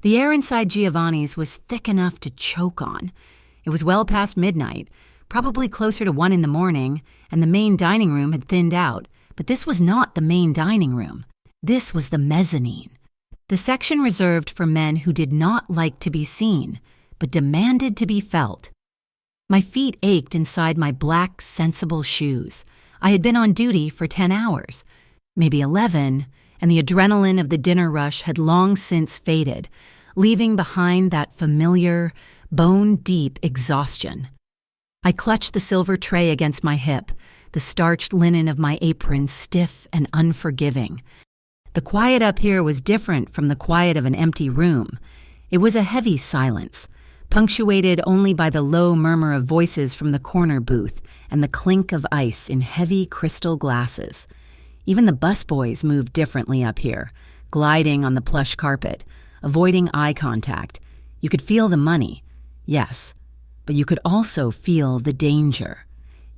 The air inside Giovanni's was thick enough to choke on. It was well past midnight, probably closer to 1 in the morning, and the main dining room had thinned out. But this was not the main dining room. This was the mezzanine, the section reserved for men who did not like to be seen, but demanded to be felt. My feet ached inside my black, sensible shoes. I had been on duty for 10 hours, maybe 11, and the adrenaline of the dinner rush had long since faded, leaving behind that familiar, bone-deep exhaustion. I clutched the silver tray against my hip, the starched linen of my apron stiff and unforgiving. The quiet up here was different from the quiet of an empty room. It was a heavy silence, punctuated only by the low murmur of voices from the corner booth and the clink of ice in heavy crystal glasses. Even the busboys moved differently up here, gliding on the plush carpet, avoiding eye contact. You could feel the money, yes, but you could also feel the danger.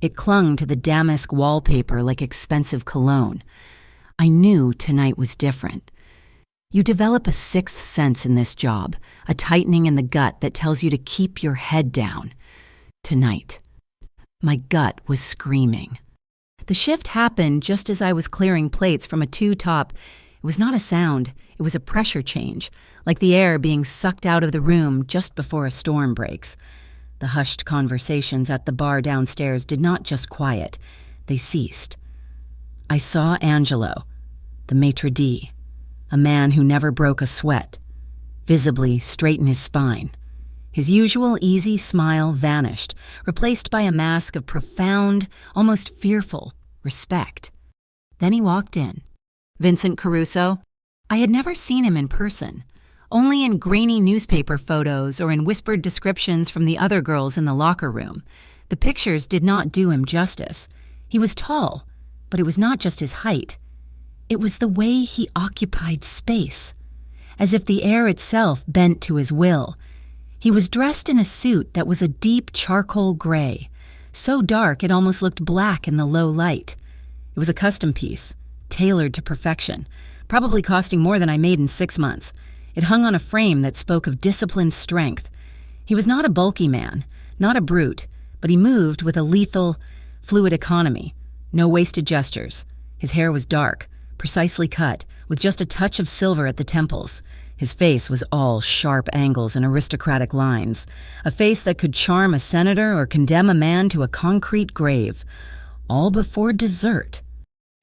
It clung to the damask wallpaper like expensive cologne. I knew tonight was different. You develop a sixth sense in this job, a tightening in the gut that tells you to keep your head down. Tonight, my gut was screaming. The shift happened just as I was clearing plates from a two-top. It was not a sound, it was a pressure change, like the air being sucked out of the room just before a storm breaks. The hushed conversations at the bar downstairs did not just quiet, they ceased. I saw Angelo, the maitre d', a man who never broke a sweat, visibly straight in his spine. His usual easy smile vanished, replaced by a mask of profound, almost fearful respect. Then he walked in. Vincent Caruso. I had never seen him in person, only in grainy newspaper photos or in whispered descriptions from the other girls in the locker room. The pictures did not do him justice. He was tall, but it was not just his height. It was the way he occupied space, as if the air itself bent to his will. He was dressed in a suit that was a deep charcoal gray, so dark it almost looked black in the low light. It was a custom piece, tailored to perfection, probably costing more than I made in 6 months. It hung on a frame that spoke of disciplined strength. He was not a bulky man, not a brute, but he moved with a lethal, fluid economy. No wasted gestures. His hair was dark, precisely cut, with just a touch of silver at the temples. His face was all sharp angles and aristocratic lines, a face that could charm a senator or condemn a man to a concrete grave, all before dessert.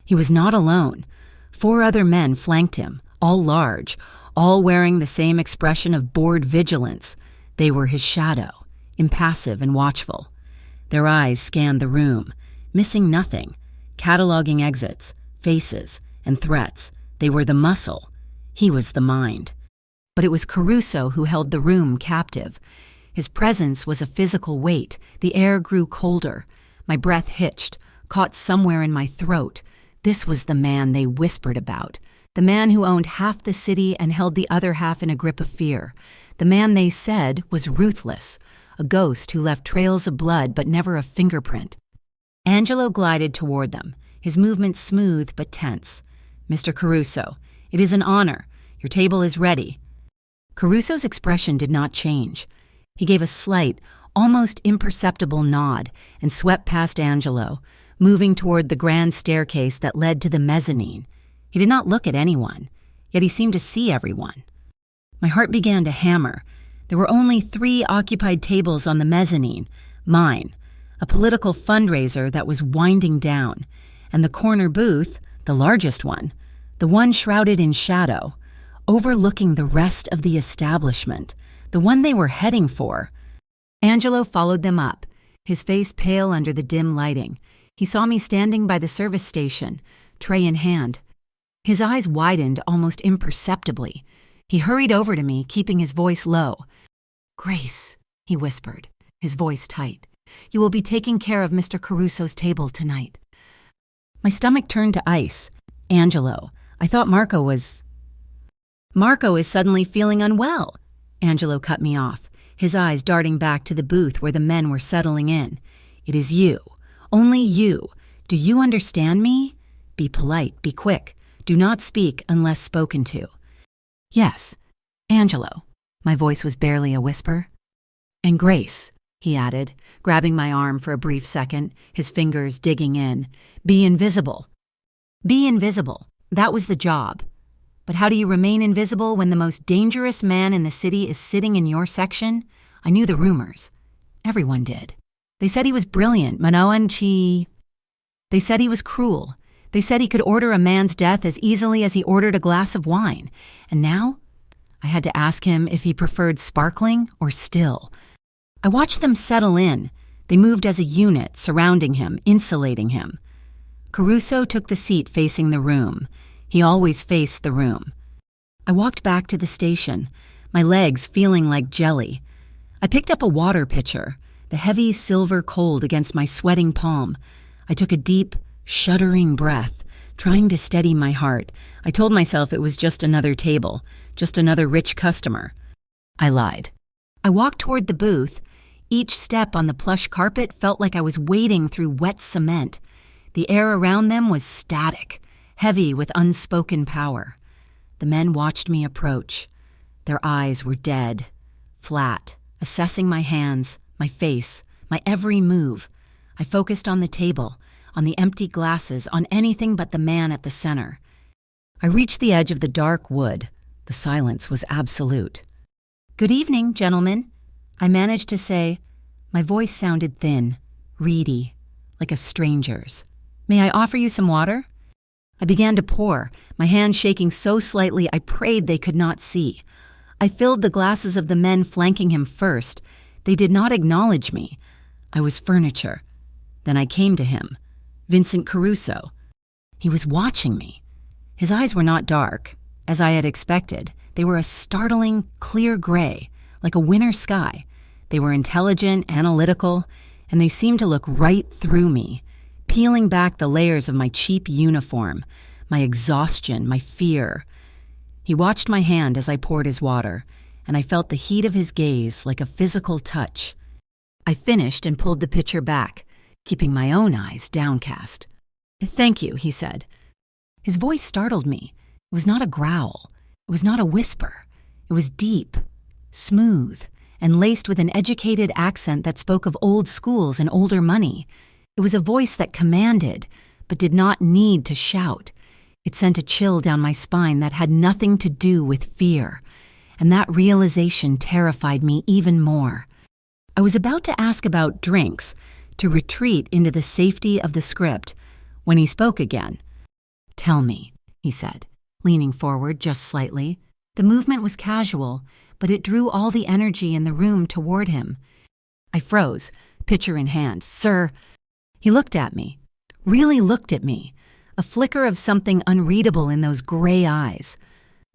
He was not alone. 4 other men flanked him, all large, all wearing the same expression of bored vigilance. They were his shadow, impassive and watchful. Their eyes scanned the room, missing nothing, cataloging exits, faces, and threats. They were the muscle. He was the mind. But it was Caruso who held the room captive. His presence was a physical weight. The air grew colder. My breath hitched, caught somewhere in my throat. This was the man they whispered about, the man who owned half the city and held the other half in a grip of fear. The man they said was ruthless, a ghost who left trails of blood but never a fingerprint. Angelo glided toward them, his movements smooth but tense. "Mr. Caruso, it is an honor. Your table is ready." Caruso's expression did not change. He gave a slight, almost imperceptible nod and swept past Angelo, moving toward the grand staircase that led to the mezzanine. He did not look at anyone, yet he seemed to see everyone. My heart began to hammer. There were only 3 occupied tables on the mezzanine, mine, a political fundraiser that was winding down, and the corner booth, the largest one, the one shrouded in shadow, overlooking the rest of the establishment, the one they were heading for. Angelo followed them up, his face pale under the dim lighting. He saw me standing by the service station, tray in hand. His eyes widened almost imperceptibly. He hurried over to me, keeping his voice low. "Grace," he whispered, his voice tight. "You will be taking care of Mr. Caruso's table tonight." My stomach turned to ice. "Angelo, I thought Marco is suddenly feeling unwell." Angelo cut me off, his eyes darting back to the booth where the men were settling in. "It is you, only you. Do you understand me? Be polite, be quick. Do not speak unless spoken to." "Yes, Angelo, My voice was barely a whisper. "And Grace," he added, grabbing my arm for a brief second, his fingers digging in. "Be invisible. Be invisible. That was the job. But how do you remain invisible when the most dangerous man in the city is sitting in your section? I knew the rumors. Everyone did. They said he was brilliant, They said he was cruel. They said he could order a man's death as easily as he ordered a glass of wine. And now, I had to ask him if he preferred sparkling or still. I watched them settle in. They moved as a unit, surrounding him, insulating him. Caruso took the seat facing the room. He always faced the room. I walked back to the station, my legs feeling like jelly. I picked up a water pitcher, the heavy silver cold against my sweating palm. I took a deep, shuddering breath, trying to steady my heart. I told myself it was just another table, just another rich customer. I lied. I walked toward the booth. Each step on the plush carpet felt like I was wading through wet cement. The air around them was static, heavy with unspoken power. The men watched me approach. Their eyes were dead, flat, assessing my hands, my face, my every move. I focused on the table, on the empty glasses, on anything but the man at the center. I reached the edge of the dark wood. The silence was absolute. "Good evening, gentlemen," I managed to say. My voice sounded thin, reedy, like a stranger's. "May I offer you some water?" I began to pour, my hand shaking so slightly I prayed they could not see. I filled the glasses of the men flanking him first. They did not acknowledge me. I was furniture. Then I came to him, Vincent Caruso. He was watching me. His eyes were not dark, as I had expected. They were a startling, clear gray, like a winter sky. They were intelligent, analytical, and they seemed to look right through me, peeling back the layers of my cheap uniform, my exhaustion, my fear. He watched my hand as I poured his water, and I felt the heat of his gaze like a physical touch. I finished and pulled the pitcher back, keeping my own eyes downcast. "Thank you," he said. His voice startled me. It was not a growl. It was not a whisper. It was deep, smooth, and laced with an educated accent that spoke of old schools and older money. It was a voice that commanded, but did not need to shout. It sent a chill down my spine that had nothing to do with fear, and that realization terrified me even more. I was about to ask about drinks, to retreat into the safety of the script, when he spoke again. "Tell me," he said, leaning forward just slightly. The movement was casual, but it drew all the energy in the room toward him. I froze, pitcher in hand. "Sir," he looked at me, really looked at me, a flicker of something unreadable in those gray eyes.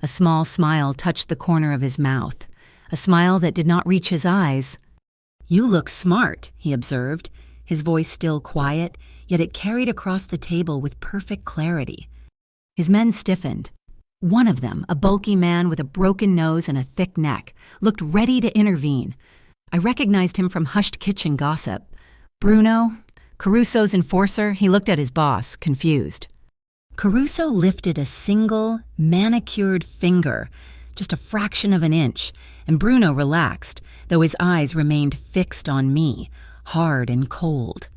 A small smile touched the corner of his mouth, a smile that did not reach his eyes. "You look smart," he observed, his voice still quiet, yet it carried across the table with perfect clarity. His men stiffened. One of them, a bulky man with a broken nose and a thick neck, looked ready to intervene. I recognized him from hushed kitchen gossip. Bruno, Caruso's enforcer. He looked at his boss, confused. Caruso lifted a single, manicured finger, just a fraction of an inch, and Bruno relaxed, though his eyes remained fixed on me, hard and cold.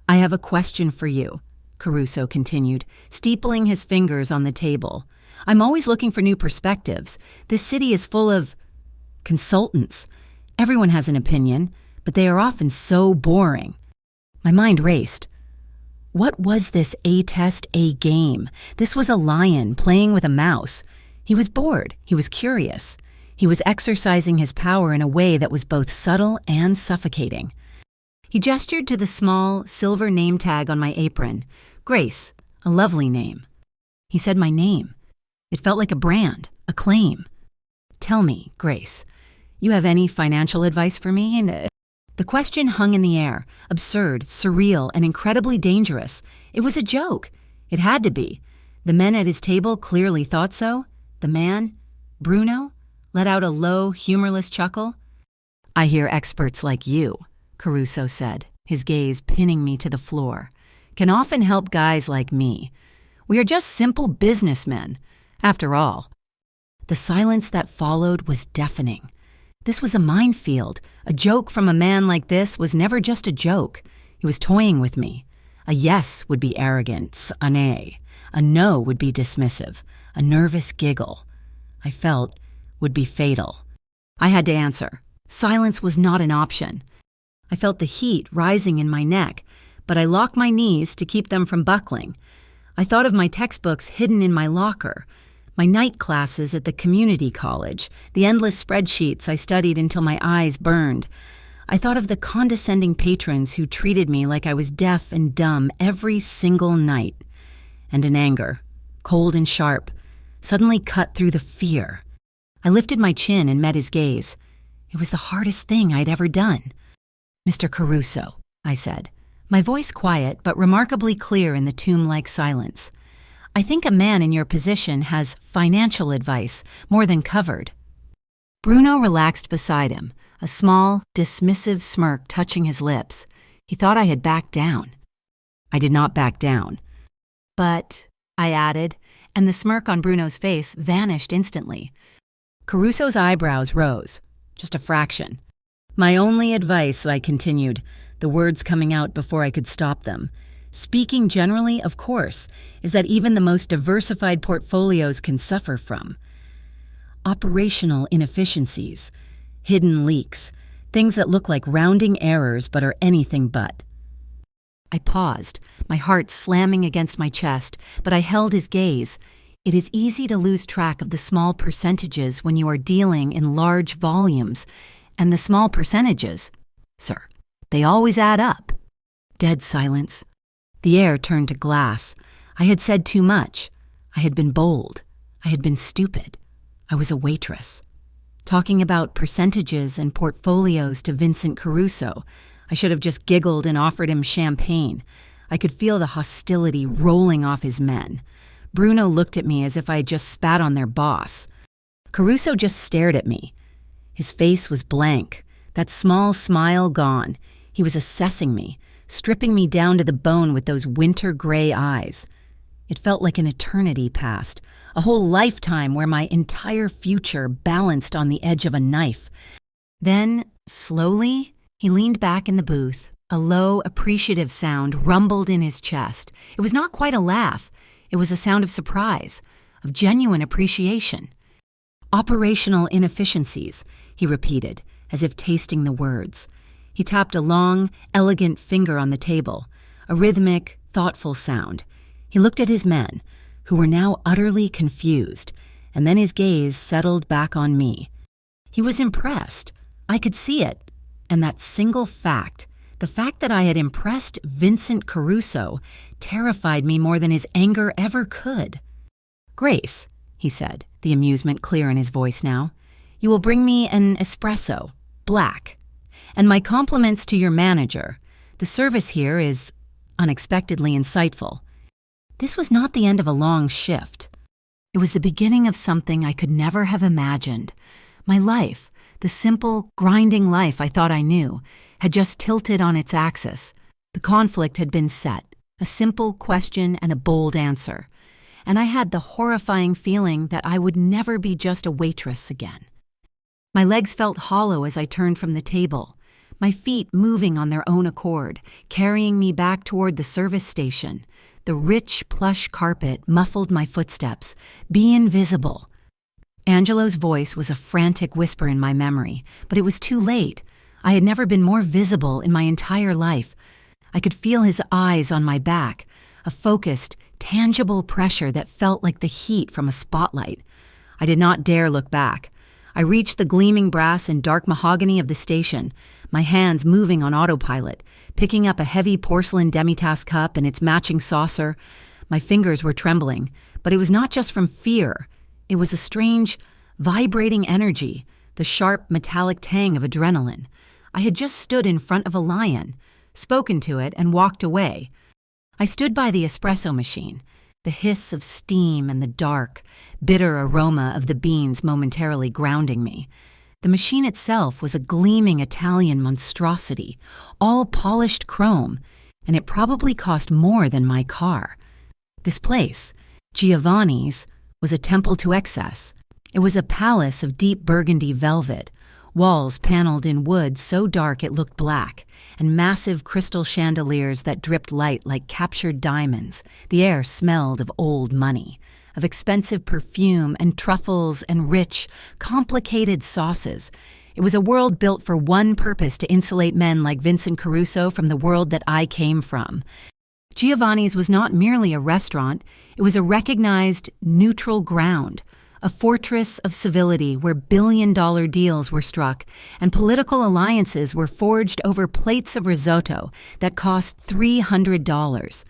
"I have a question for you," Caruso continued, steepling his fingers on the table. "I'm always looking for new perspectives. This city is full of consultants. Everyone has an opinion, but they are often so boring." My mind raced. What was this A-test, A-game? This was a lion playing with a mouse. He was bored. He was curious. He was exercising his power in a way that was both subtle and suffocating. He gestured to the small, silver name tag on my apron. Grace, a lovely name. He said my name. It felt like a brand, a claim. "Tell me, Grace, you have any financial advice for me?" The question hung in the air, absurd, surreal, and incredibly dangerous. It was a joke. It had to be. The men at his table clearly thought so. The man, Bruno, let out a low, humorless chuckle. "I hear experts like you," Caruso said, his gaze pinning me to the floor, "can often help guys like me. We are just simple businessmen, after all." The silence that followed was deafening. This was a minefield. A joke from a man like this was never just a joke. He was toying with me. A yes would be arrogance, an A. A no would be dismissive. A nervous giggle, I felt, would be fatal. I had to answer. Silence was not an option. I felt the heat rising in my neck, but I locked my knees to keep them from buckling. I thought of my textbooks hidden in my locker, my night classes at the community college, the endless spreadsheets I studied until my eyes burned. I thought of the condescending patrons who treated me like I was deaf and dumb every single night. And an anger, cold and sharp, suddenly cut through the fear. I lifted my chin and met his gaze. It was the hardest thing I'd ever done. "Mr. Caruso," I said, my voice quiet but remarkably clear in the tomb-like silence. "I think a man in your position has financial advice more than covered." Bruno relaxed beside him, a small, dismissive smirk touching his lips. He thought I had backed down. I did not back down. "But," I added, and the smirk on Bruno's face vanished instantly. Caruso's eyebrows rose, just a fraction. "My only advice," I continued, the words coming out before I could stop them, "speaking generally, of course, is that even the most diversified portfolios can suffer from operational inefficiencies, hidden leaks, things that look like rounding errors but are anything but." I paused, my heart slamming against my chest, but I held his gaze. It is easy to lose track of the small percentages when you are dealing in large volumes, and the small percentages, sir, they always add up. Dead silence. The air turned to glass. I had said too much. I had been bold. I had been stupid. I was a waitress. Talking about percentages and portfolios to Vincent Caruso, I should have just giggled and offered him champagne. I could feel the hostility rolling off his men. Bruno looked at me as if I had just spat on their boss. Caruso just stared at me. His face was blank, that small smile gone. He was assessing me, stripping me down to the bone with those winter gray eyes. It felt like an eternity passed, a whole lifetime where my entire future balanced on the edge of a knife. Then, slowly, he leaned back in the booth. A low, appreciative sound rumbled in his chest. It was not quite a laugh. It was a sound of surprise, of genuine appreciation. "Operational inefficiencies," he repeated, as if tasting the words. He tapped a long, elegant finger on the table, a rhythmic, thoughtful sound. He looked at his men, who were now utterly confused, and then his gaze settled back on me. He was impressed. I could see it. And that single fact, the fact that I had impressed Vincent Caruso, terrified me more than his anger ever could. "Grace," he said, the amusement clear in his voice now, "you will bring me an espresso, black. And my compliments to your manager. The service here is unexpectedly insightful." This was not the end of a long shift. It was the beginning of something I could never have imagined. My life, the simple, grinding life I thought I knew, had just tilted on its axis. The conflict had been set, a simple question and a bold answer. And I had the horrifying feeling that I would never be just a waitress again. My legs felt hollow as I turned from the table, my feet moving on their own accord, carrying me back toward the service station. The rich, plush carpet muffled my footsteps. "Be invisible." Angelo's voice was a frantic whisper in my memory, but it was too late. I had never been more visible in my entire life. I could feel his eyes on my back, a focused, tangible pressure that felt like the heat from a spotlight. I did not dare look back. I reached the gleaming brass and dark mahogany of the station, my hands moving on autopilot, picking up a heavy porcelain demitasse cup and its matching saucer. My fingers were trembling, but it was not just from fear. It was a strange, vibrating energy, the sharp, metallic tang of adrenaline. I had just stood in front of a lion, spoken to it, and walked away. I stood by the espresso machine, the hiss of steam and the dark, bitter aroma of the beans momentarily grounding me. The machine itself was a gleaming Italian monstrosity, all polished chrome, and it probably cost more than my car. This place, Giovanni's, was a temple to excess. It was a palace of deep burgundy velvet, walls paneled in wood so dark it looked black, and massive crystal chandeliers that dripped light like captured diamonds. The air smelled of old money, of expensive perfume and truffles and rich, complicated sauces. It was a world built for one purpose: to insulate men like Vincent Caruso from the world that I came from. Giovanni's was not merely a restaurant, it was a recognized, neutral ground, a fortress of civility where billion-dollar deals were struck and political alliances were forged over plates of risotto that cost $300.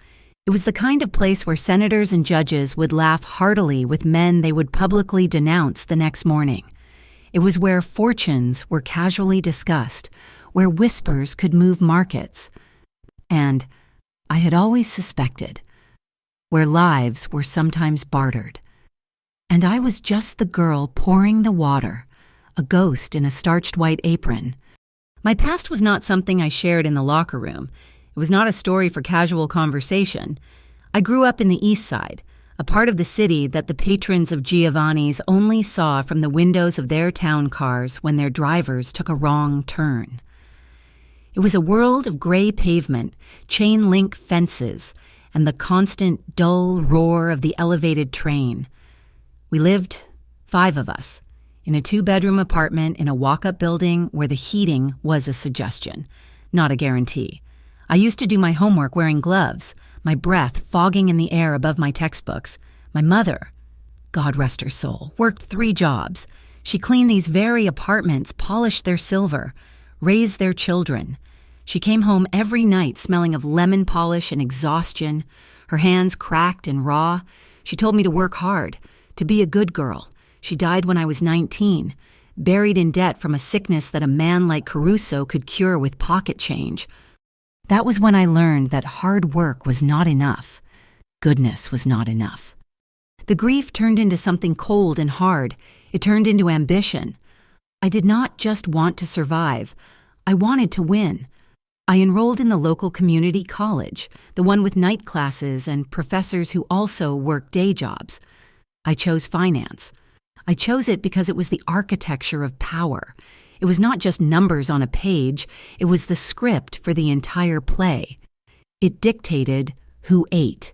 It was the kind of place where senators and judges would laugh heartily with men they would publicly denounce the next morning. It was where fortunes were casually discussed, where whispers could move markets. And, I had always suspected, where lives were sometimes bartered. And I was just the girl pouring the water, a ghost in a starched white apron. My past was not something I shared in the locker room. It was not a story for casual conversation. I grew up in the East Side, a part of the city that the patrons of Giovanni's only saw from the windows of their town cars when their drivers took a wrong turn. It was a world of gray pavement, chain-link fences, and the constant dull roar of the elevated train. We lived, 5 of us, in a 2-bedroom apartment in a walk-up building where the heating was a suggestion, not a guarantee. I used to do my homework wearing gloves, my breath fogging in the air above my textbooks. My mother, God rest her soul, worked 3 jobs. She cleaned these very apartments, polished their silver, raised their children. She came home every night smelling of lemon polish and exhaustion, her hands cracked and raw. She told me to work hard, to be a good girl. She died when I was 19, buried in debt from a sickness that a man like Caruso could cure with pocket change. That was when I learned that hard work was not enough. Goodness was not enough. The grief turned into something cold and hard. It turned into ambition. I did not just want to survive. I wanted to win. I enrolled in the local community college, the one with night classes and professors who also worked day jobs. I chose finance. I chose it because it was the architecture of power. It was not just numbers on a page, it was the script for the entire play. It dictated who ate,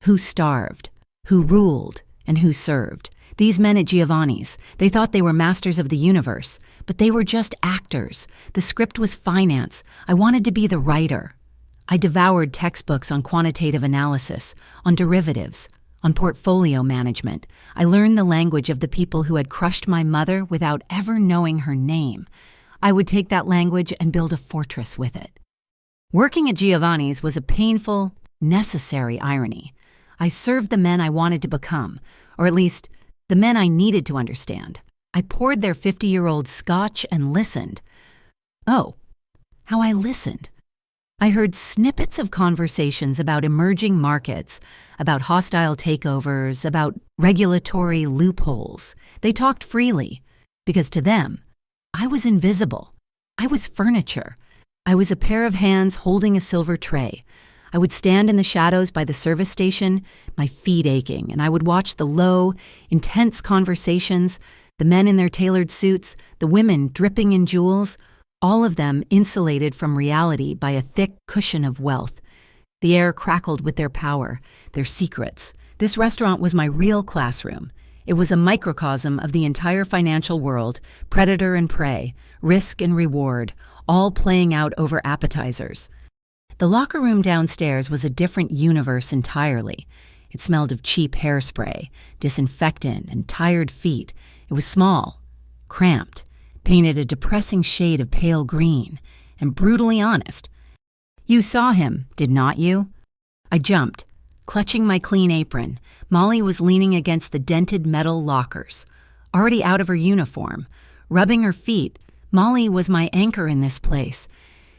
who starved, who ruled, and who served. These men at Giovanni's, they thought they were masters of the universe, but they were just actors. The script was finance. I wanted to be the writer. I devoured textbooks on quantitative analysis, on derivatives, on portfolio management. I learned the language of the people who had crushed my mother without ever knowing her name. I would take that language and build a fortress with it. Working at Giovanni's was a painful, necessary irony. I served the men I wanted to become, or at least the men I needed to understand. I poured their 50-year-old scotch and listened. Oh, how I listened. I heard snippets of conversations about emerging markets, about hostile takeovers, about regulatory loopholes. They talked freely, because to them, I was invisible. I was furniture. I was a pair of hands holding a silver tray. I would stand in the shadows by the service station, my feet aching, and I would watch the low, intense conversations, the men in their tailored suits, the women dripping in jewels, all of them insulated from reality by a thick cushion of wealth. The air crackled with their power, their secrets. This restaurant was my real classroom. It was a microcosm of the entire financial world, predator and prey, risk and reward, all playing out over appetizers. The locker room downstairs was a different universe entirely. It smelled of cheap hairspray, disinfectant, and tired feet. It was small, cramped, painted a depressing shade of pale green, and brutally honest. You saw him, did not you? I jumped, clutching my clean apron. Molly was leaning against the dented metal lockers, already out of her uniform, rubbing her feet. Molly was my anchor in this place.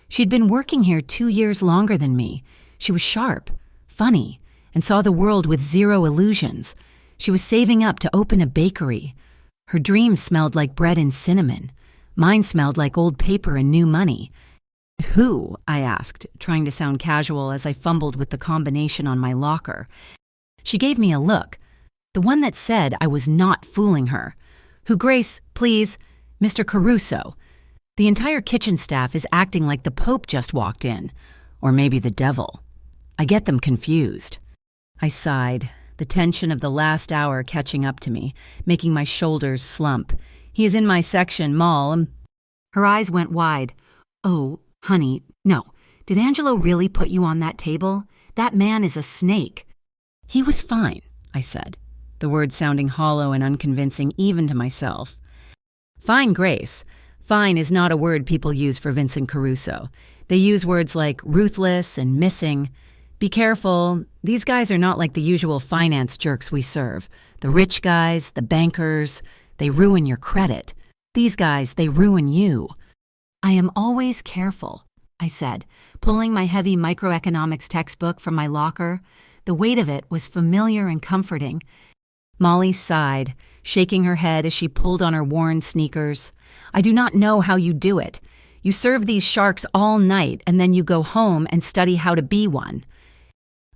She'd been working here 2 years longer than me. She was sharp, funny, and saw the world with zero illusions. She was saving up to open a bakery. Her dreams smelled like bread and cinnamon. Mine smelled like old paper and new money. Who? I asked, trying to sound casual as I fumbled with the combination on my locker. She gave me a look, the one that said I was not fooling her. Who, Grace, please? Mr. Caruso. The entire kitchen staff is acting like the Pope just walked in, or maybe the devil. I get them confused. I sighed, the tension of the last hour catching up to me, making my shoulders slump. He is in my section, Mall. Her eyes went wide. Oh, honey, no. Did Angelo really put you on that table? That man is a snake. He was fine, I said, the words sounding hollow and unconvincing even to myself. Fine, Grace. Fine is not a word people use for Vincent Caruso. They use words like ruthless and missing. Be careful. These guys are not like the usual finance jerks we serve. The rich guys, the bankers, they ruin your credit. These guys, they ruin you. I am always careful, I said, pulling my heavy microeconomics textbook from my locker. The weight of it was familiar and comforting. Molly sighed, shaking her head as she pulled on her worn sneakers. I do not know how you do it. You serve these sharks all night and then you go home and study how to be one.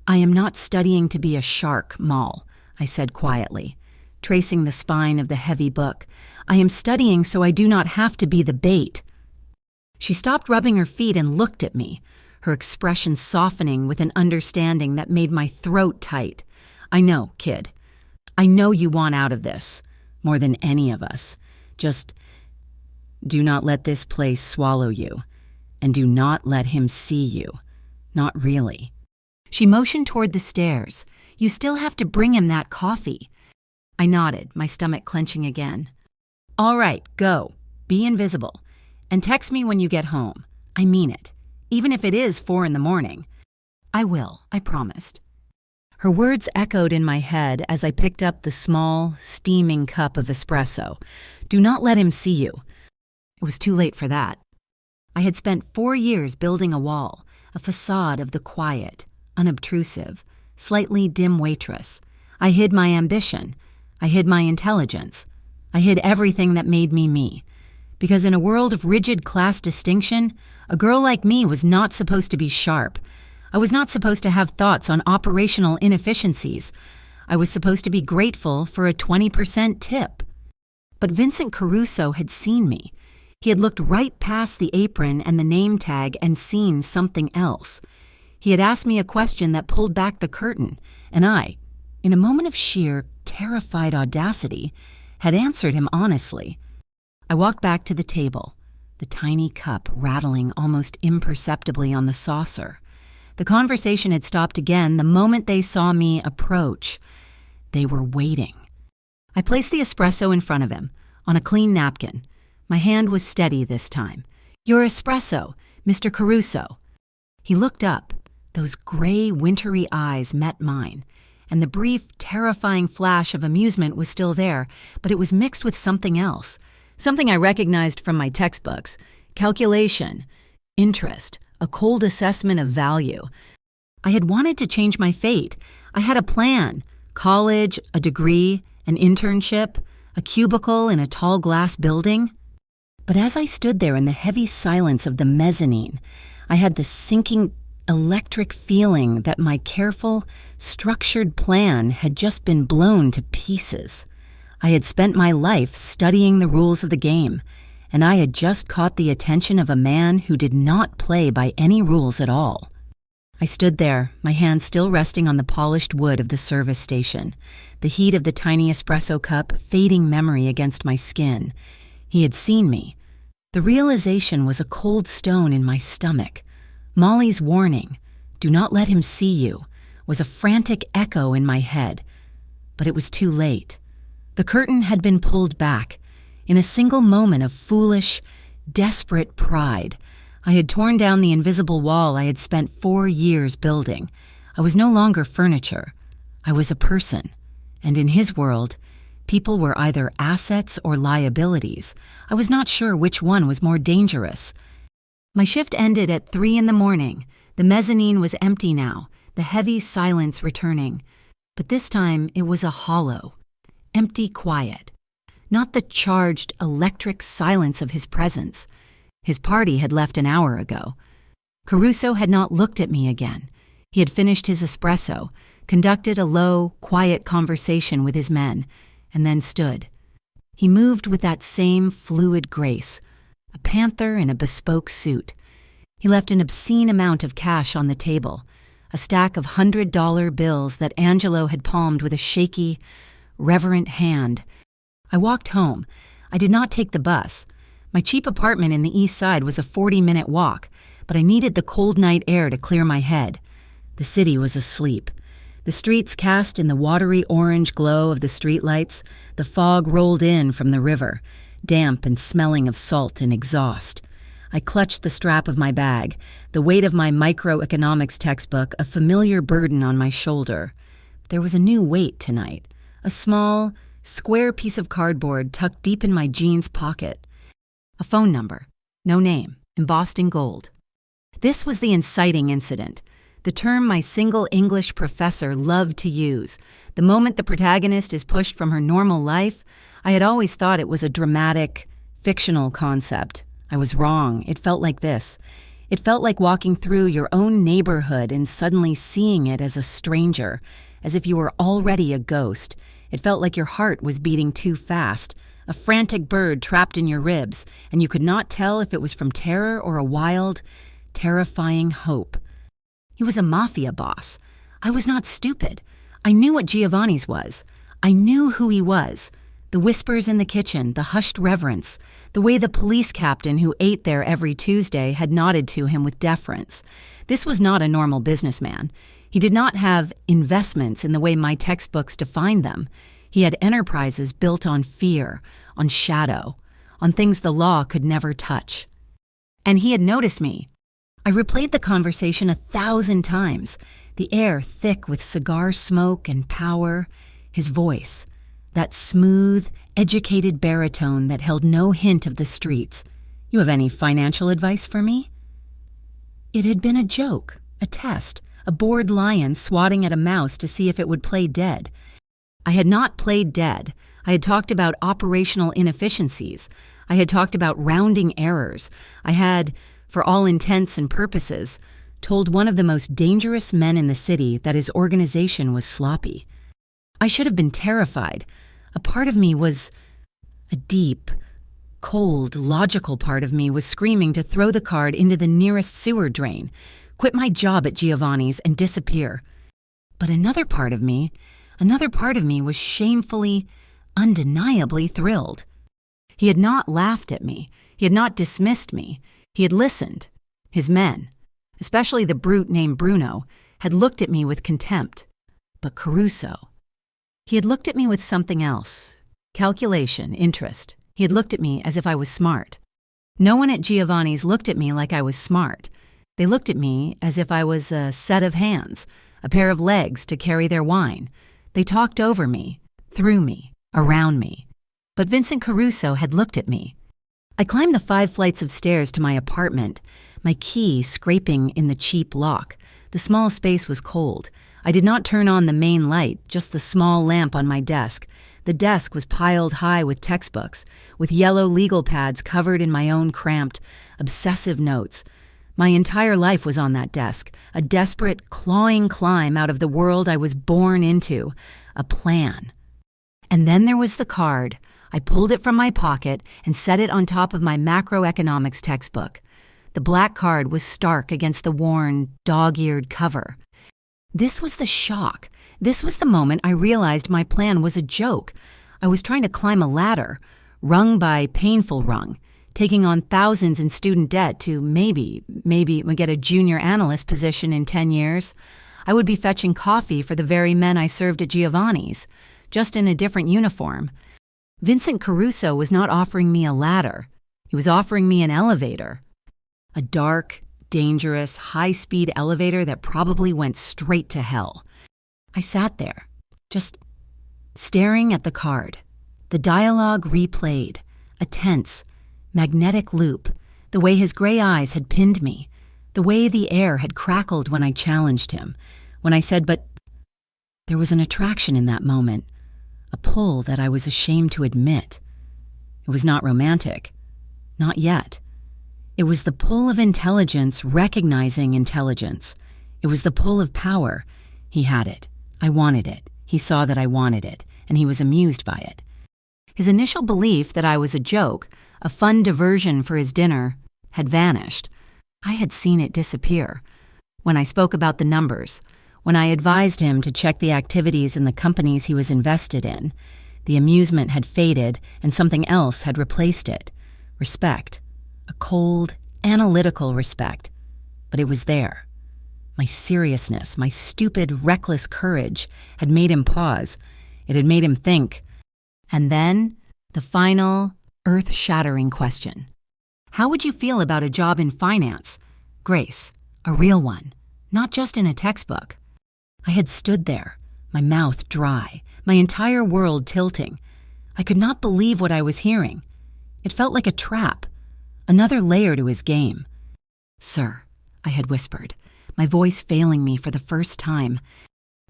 I am not studying to be a shark, Moll, I said quietly, tracing the spine of the heavy book. I am studying so I do not have to be the bait. She stopped rubbing her feet and looked at me, her expression softening with an understanding that made my throat tight. I know, kid. I know you want out of this, more than any of us. Just do not let this place swallow you, and do not let him see you. Not really. She motioned toward the stairs. You still have to bring him that coffee. I nodded, my stomach clenching again. All right, go. Be invisible. And text me when you get home. I mean it. Even if it is 4 a.m. I will, I promised. Her words echoed in my head as I picked up the small, steaming cup of espresso. Do not let him see you. It was too late for that. I had spent 4 years building a wall, a facade of the quiet, unobtrusive, slightly dim waitress. I hid my ambition. I hid my intelligence. I hid everything that made me me. Because in a world of rigid class distinction, a girl like me was not supposed to be sharp. I was not supposed to have thoughts on operational inefficiencies. I was supposed to be grateful for a 20% tip. But Vincent Caruso had seen me. He had looked right past the apron and the name tag and seen something else. He had asked me a question that pulled back the curtain, and I, in a moment of sheer, terrified audacity, had answered him honestly. I walked back to the table, the tiny cup rattling almost imperceptibly on the saucer. The conversation had stopped again the moment they saw me approach. They were waiting. I placed the espresso in front of him, on a clean napkin. My hand was steady this time. Your espresso, Mr. Caruso. He looked up. Those gray, wintry eyes met mine, and the brief, terrifying flash of amusement was still there, but it was mixed with something else. Something I recognized from my textbooks. Calculation, interest, a cold assessment of value. I had wanted to change my fate. I had a plan. College, a degree, an internship, a cubicle in a tall glass building. But as I stood there in the heavy silence of the mezzanine, I had the sinking, electric feeling that my careful, structured plan had just been blown to pieces. I had spent my life studying the rules of the game, and I had just caught the attention of a man who did not play by any rules at all. I stood there, my hand still resting on the polished wood of the service station, the heat of the tiny espresso cup fading memory against my skin. He had seen me. The realization was a cold stone in my stomach. Molly's warning, do not let him see you, was a frantic echo in my head. But it was too late. The curtain had been pulled back. In a single moment of foolish, desperate pride, I had torn down the invisible wall I had spent 4 years building. I was no longer furniture. I was a person. And in his world, people were either assets or liabilities. I was not sure which one was more dangerous. My shift ended at 3 a.m. The mezzanine was empty now, the heavy silence returning. But this time it was a hollow, empty quiet. Not the charged, electric silence of his presence. His party had left an hour ago. Caruso had not looked at me again. He had finished his espresso, conducted a low, quiet conversation with his men, and then stood. He moved with that same fluid grace, a panther in a bespoke suit. He left an obscene amount of cash on the table, a stack of $100 bills that Angelo had palmed with a shaky, reverent hand. I walked home. I did not take the bus. My cheap apartment in the East Side was a 40-minute walk, but I needed the cold night air to clear my head. The city was asleep. The streets cast in the watery orange glow of the streetlights, the fog rolled in from the river, damp and smelling of salt and exhaust. I clutched the strap of my bag, the weight of my microeconomics textbook a familiar burden on my shoulder. There was a new weight tonight, a small, square piece of cardboard tucked deep in my jeans pocket. A phone number, no name, embossed in gold. This was the inciting incident, the term my single English professor loved to use. The moment the protagonist is pushed from her normal life, I had always thought it was a dramatic, fictional concept. I was wrong. It felt like this. It felt like walking through your own neighborhood and suddenly seeing it as a stranger, as if you were already a ghost. It felt like your heart was beating too fast, a frantic bird trapped in your ribs, and you could not tell if it was from terror or a wild, terrifying hope. He was a mafia boss. I was not stupid. I knew what Giovanni's was. I knew who he was. The whispers in the kitchen, the hushed reverence, the way the police captain who ate there every Tuesday had nodded to him with deference. This was not a normal businessman. He did not have investments in the way my textbooks defined them. He had enterprises built on fear, on shadow, on things the law could never touch. And he had noticed me. I replayed the conversation 1,000 times, the air thick with cigar smoke and power, his voice, that smooth, educated baritone that held no hint of the streets. "You have any financial advice for me?" It had been a joke, a test, a bored lion swatting at a mouse to see if it would play dead. I had not played dead. I had talked about operational inefficiencies. I had talked about rounding errors. I had, for all intents and purposes, told one of the most dangerous men in the city that his organization was sloppy. I should have been terrified. A part of me was, a deep, cold, logical part of me was screaming to throw the card into the nearest sewer drain, quit my job at Giovanni's and disappear. But another part of me was shamefully, undeniably thrilled. He had not laughed at me. He had not dismissed me. He had listened. His men, especially the brute named Bruno, had looked at me with contempt. But Caruso, he had looked at me with something else. Calculation, interest. He had looked at me as if I was smart. No one at Giovanni's looked at me like I was smart. They looked at me as if I was a set of hands, a pair of legs to carry their wine. They talked over me, through me, around me. But Vincent Caruso had looked at me. I climbed the 5 flights of stairs to my apartment, my key scraping in the cheap lock. The small space was cold. I did not turn on the main light, just the small lamp on my desk. The desk was piled high with textbooks, with yellow legal pads covered in my own cramped, obsessive notes. My entire life was on that desk, a desperate, clawing climb out of the world I was born into, a plan. And then there was the card. I pulled it from my pocket and set it on top of my macroeconomics textbook. The black card was stark against the worn, dog-eared cover. This was the shock. This was the moment I realized my plan was a joke. I was trying to climb a ladder, rung by painful rung, taking on thousands in student debt to maybe get a junior analyst position in 10 years. I would be fetching coffee for the very men I served at Giovanni's, just in a different uniform. Vincent Caruso was not offering me a ladder. He was offering me an elevator. A dark, dangerous, high-speed elevator that probably went straight to hell. I sat there, just staring at the card. The dialogue replayed, a tense, magnetic loop, the way his gray eyes had pinned me, the way the air had crackled when I challenged him, when I said, but there was an attraction in that moment, a pull that I was ashamed to admit. It was not romantic. Not yet. It was the pull of intelligence recognizing intelligence. It was the pull of power. He had it. I wanted it. He saw that I wanted it, and he was amused by it. His initial belief that I was a joke, a fun diversion for his dinner, had vanished. I had seen it disappear. When I spoke about the numbers, when I advised him to check the activities in the companies he was invested in, the amusement had faded and something else had replaced it. Respect. A cold, analytical respect. But it was there. My seriousness, my stupid, reckless courage had made him pause. It had made him think. And then, the final, earth-shattering question. How would you feel about a job in finance? Grace, a real one, not just in a textbook. I had stood there, my mouth dry, my entire world tilting. I could not believe what I was hearing. It felt like a trap, another layer to his game. Sir, I had whispered, my voice failing me for the first time.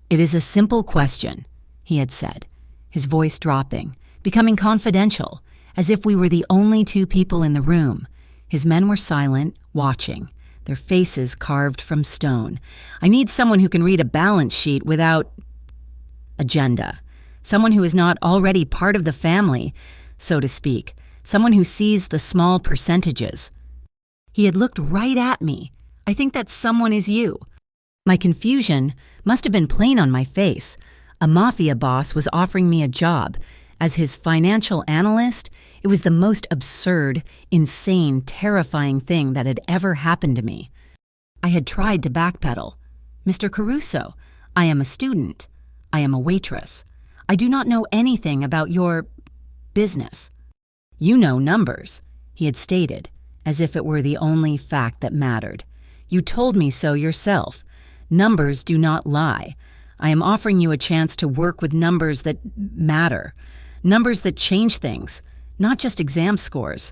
It is a simple question, he had said, his voice dropping, becoming confidential, as if we were the only two people in the room. His men were silent, watching, their faces carved from stone. I need someone who can read a balance sheet without agenda. Someone who is not already part of the family, so to speak. Someone who sees the small percentages. He had looked right at me. I think that someone is you. My confusion must have been plain on my face. A mafia boss was offering me a job. As his financial analyst, it was the most absurd, insane, terrifying thing that had ever happened to me. I had tried to backpedal. Mr. Caruso, I am a student. I am a waitress. I do not know anything about your business. You know numbers, he had stated, as if it were the only fact that mattered. You told me so yourself. Numbers do not lie. I am offering you a chance to work with numbers that matter. Numbers that change things, not just exam scores.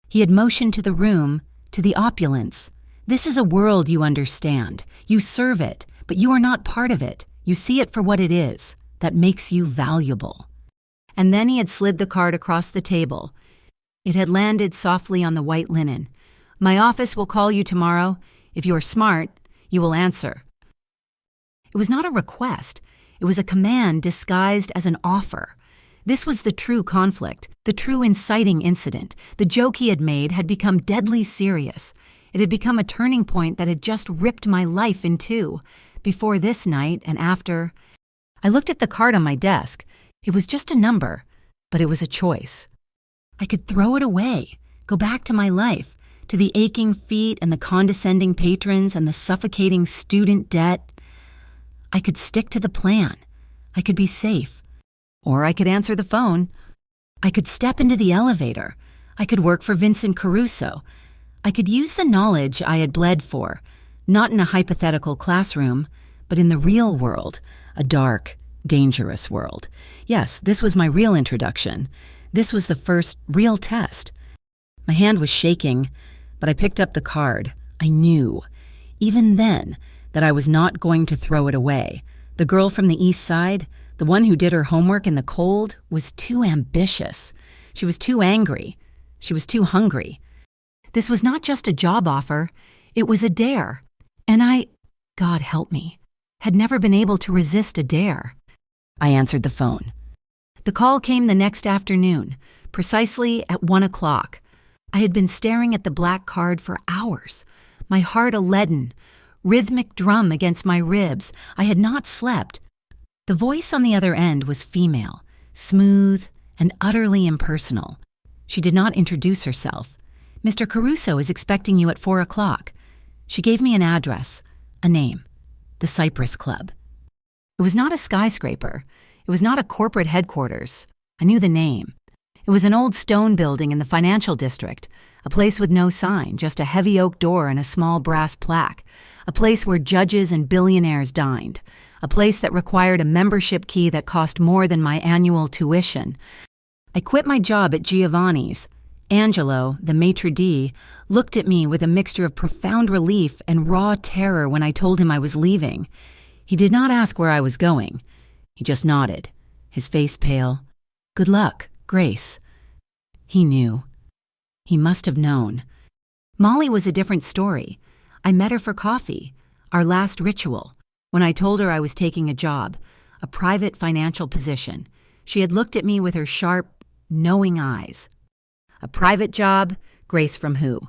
He had motioned to the room, to the opulence. This is a world you understand. You serve it, but you are not part of it. You see it for what it is. That makes you valuable. And then he had slid the card across the table. It had landed softly on the white linen. My office will call you tomorrow. If you are smart, you will answer. It was not a request. It was a command disguised as an offer. This was the true conflict, the true inciting incident. The joke he had made had become deadly serious. It had become a turning point that had just ripped my life in two. Before this night and after, I looked at the card on my desk. It was just a number, but it was a choice. I could throw it away, go back to my life, to the aching feet and the condescending patrons and the suffocating student debt. I could stick to the plan. I could be safe. Or I could answer the phone. I could step into the elevator. I could work for Vincent Caruso. I could use the knowledge I had bled for, not in a hypothetical classroom, but in the real world, a dark, dangerous world. Yes, this was my real introduction. This was the first real test. My hand was shaking, but I picked up the card. I knew, even then, that I was not going to throw it away. The girl from the East Side, the one who did her homework in the cold, was too ambitious. She was too angry. She was too hungry. This was not just a job offer. It was a dare. And I, God help me, had never been able to resist a dare. I answered the phone. The call came the next afternoon, precisely at 1 o'clock. I had been staring at the black card for hours, my heart a leaden, rhythmic drum against my ribs. I had not slept. The voice on the other end was female, smooth and utterly impersonal. She did not introduce herself. Mr. Caruso is expecting you at 4 o'clock. She gave me an address, a name, the Cypress Club. It was not a skyscraper. It was not a corporate headquarters. I knew the name. It was an old stone building in the financial district, a place with no sign, just a heavy oak door and a small brass plaque, a place where judges and billionaires dined, a place that required a membership key that cost more than my annual tuition. I quit my job at Giovanni's. Angelo, the maitre d', looked at me with a mixture of profound relief and raw terror when I told him I was leaving. He did not ask where I was going. He just nodded, his face pale. Good luck, Grace. He knew. He must have known. Molly was a different story. I met her for coffee, our last ritual, when I told her I was taking a job, a private financial position. She had looked at me with her sharp, knowing eyes. A private job? Grace from who?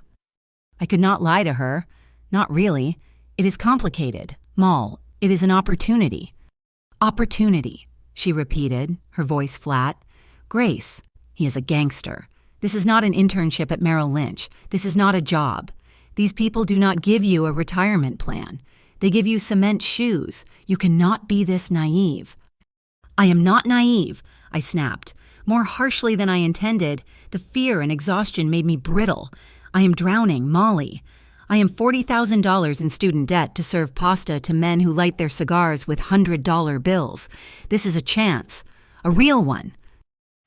I could not lie to her. Not really. It is complicated. Moll, it is an opportunity. Opportunity, she repeated, her voice flat. Grace, he is a gangster. This is not an internship at Merrill Lynch. This is not a job. These people do not give you a retirement plan. They give you cement shoes. You cannot be this naive. I am not naive, I snapped. More harshly than I intended, the fear and exhaustion made me brittle. I am drowning, Molly. I am $40,000 in student debt to serve pasta to men who light their cigars with $100 bills. This is a chance. A real one.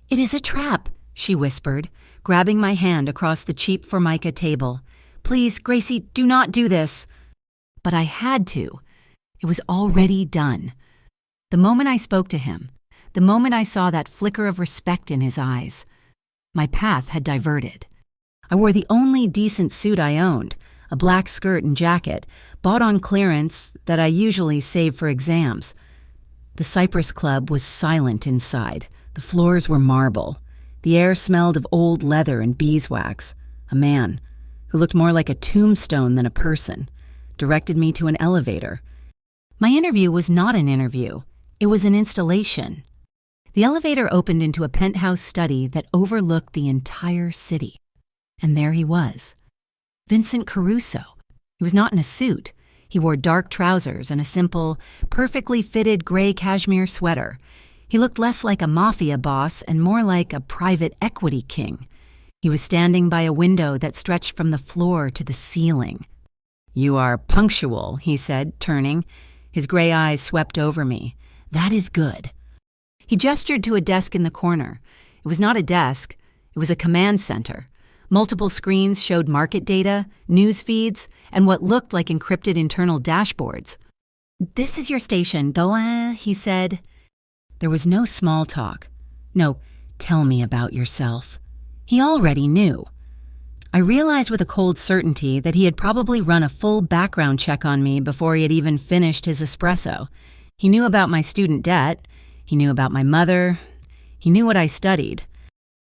It is a trap, she whispered, grabbing my hand across the cheap Formica table. Please, Gracie, do not do this. But I had to. It was already done. The moment I spoke to him, the moment I saw that flicker of respect in his eyes, my path had diverted. I wore the only decent suit I owned, a black skirt and jacket, bought on clearance that I usually save for exams. The Cypress Club was silent inside. The floors were marble. The air smelled of old leather and beeswax. A man, who looked more like a tombstone than a person, directed me to an elevator. My interview was not an interview. It was an installation. The elevator opened into a penthouse study that overlooked the entire city. And there he was. Vincent Caruso. He was not in a suit. He wore dark trousers and a simple, perfectly fitted gray cashmere sweater. He looked less like a mafia boss and more like a private equity king. He was standing by a window that stretched from the floor to the ceiling. You are punctual, he said, turning. His gray eyes swept over me. That is good. He gestured to a desk in the corner. It was not a desk. It was a command center. Multiple screens showed market data, news feeds, and what looked like encrypted internal dashboards. This is your station, Doa, he said. There was no small talk. No, tell me about yourself. He already knew. I realized with a cold certainty that he had probably run a full background check on me before he had even finished his espresso. He knew about my student debt. He knew about my mother. He knew what I studied.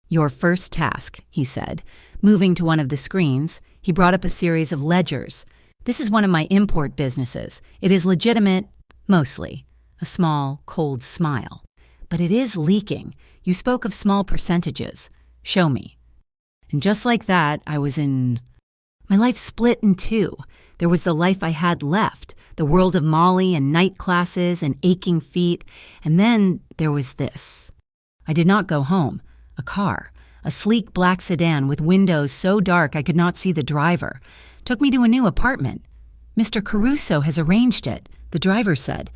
Your first task, he said. Moving to one of the screens, he brought up a series of ledgers. This is one of my import businesses. It is legitimate, mostly. A small, cold smile. But it is leaking. You spoke of small percentages. Show me. And just like that, I was in... My life split in two. There was the life I had left, the world of Molly and night classes and aching feet, and then there was this. I did not go home. A car, a sleek black sedan with windows so dark I could not see the driver, took me to a new apartment. Mr. Caruso has arranged it, the driver said.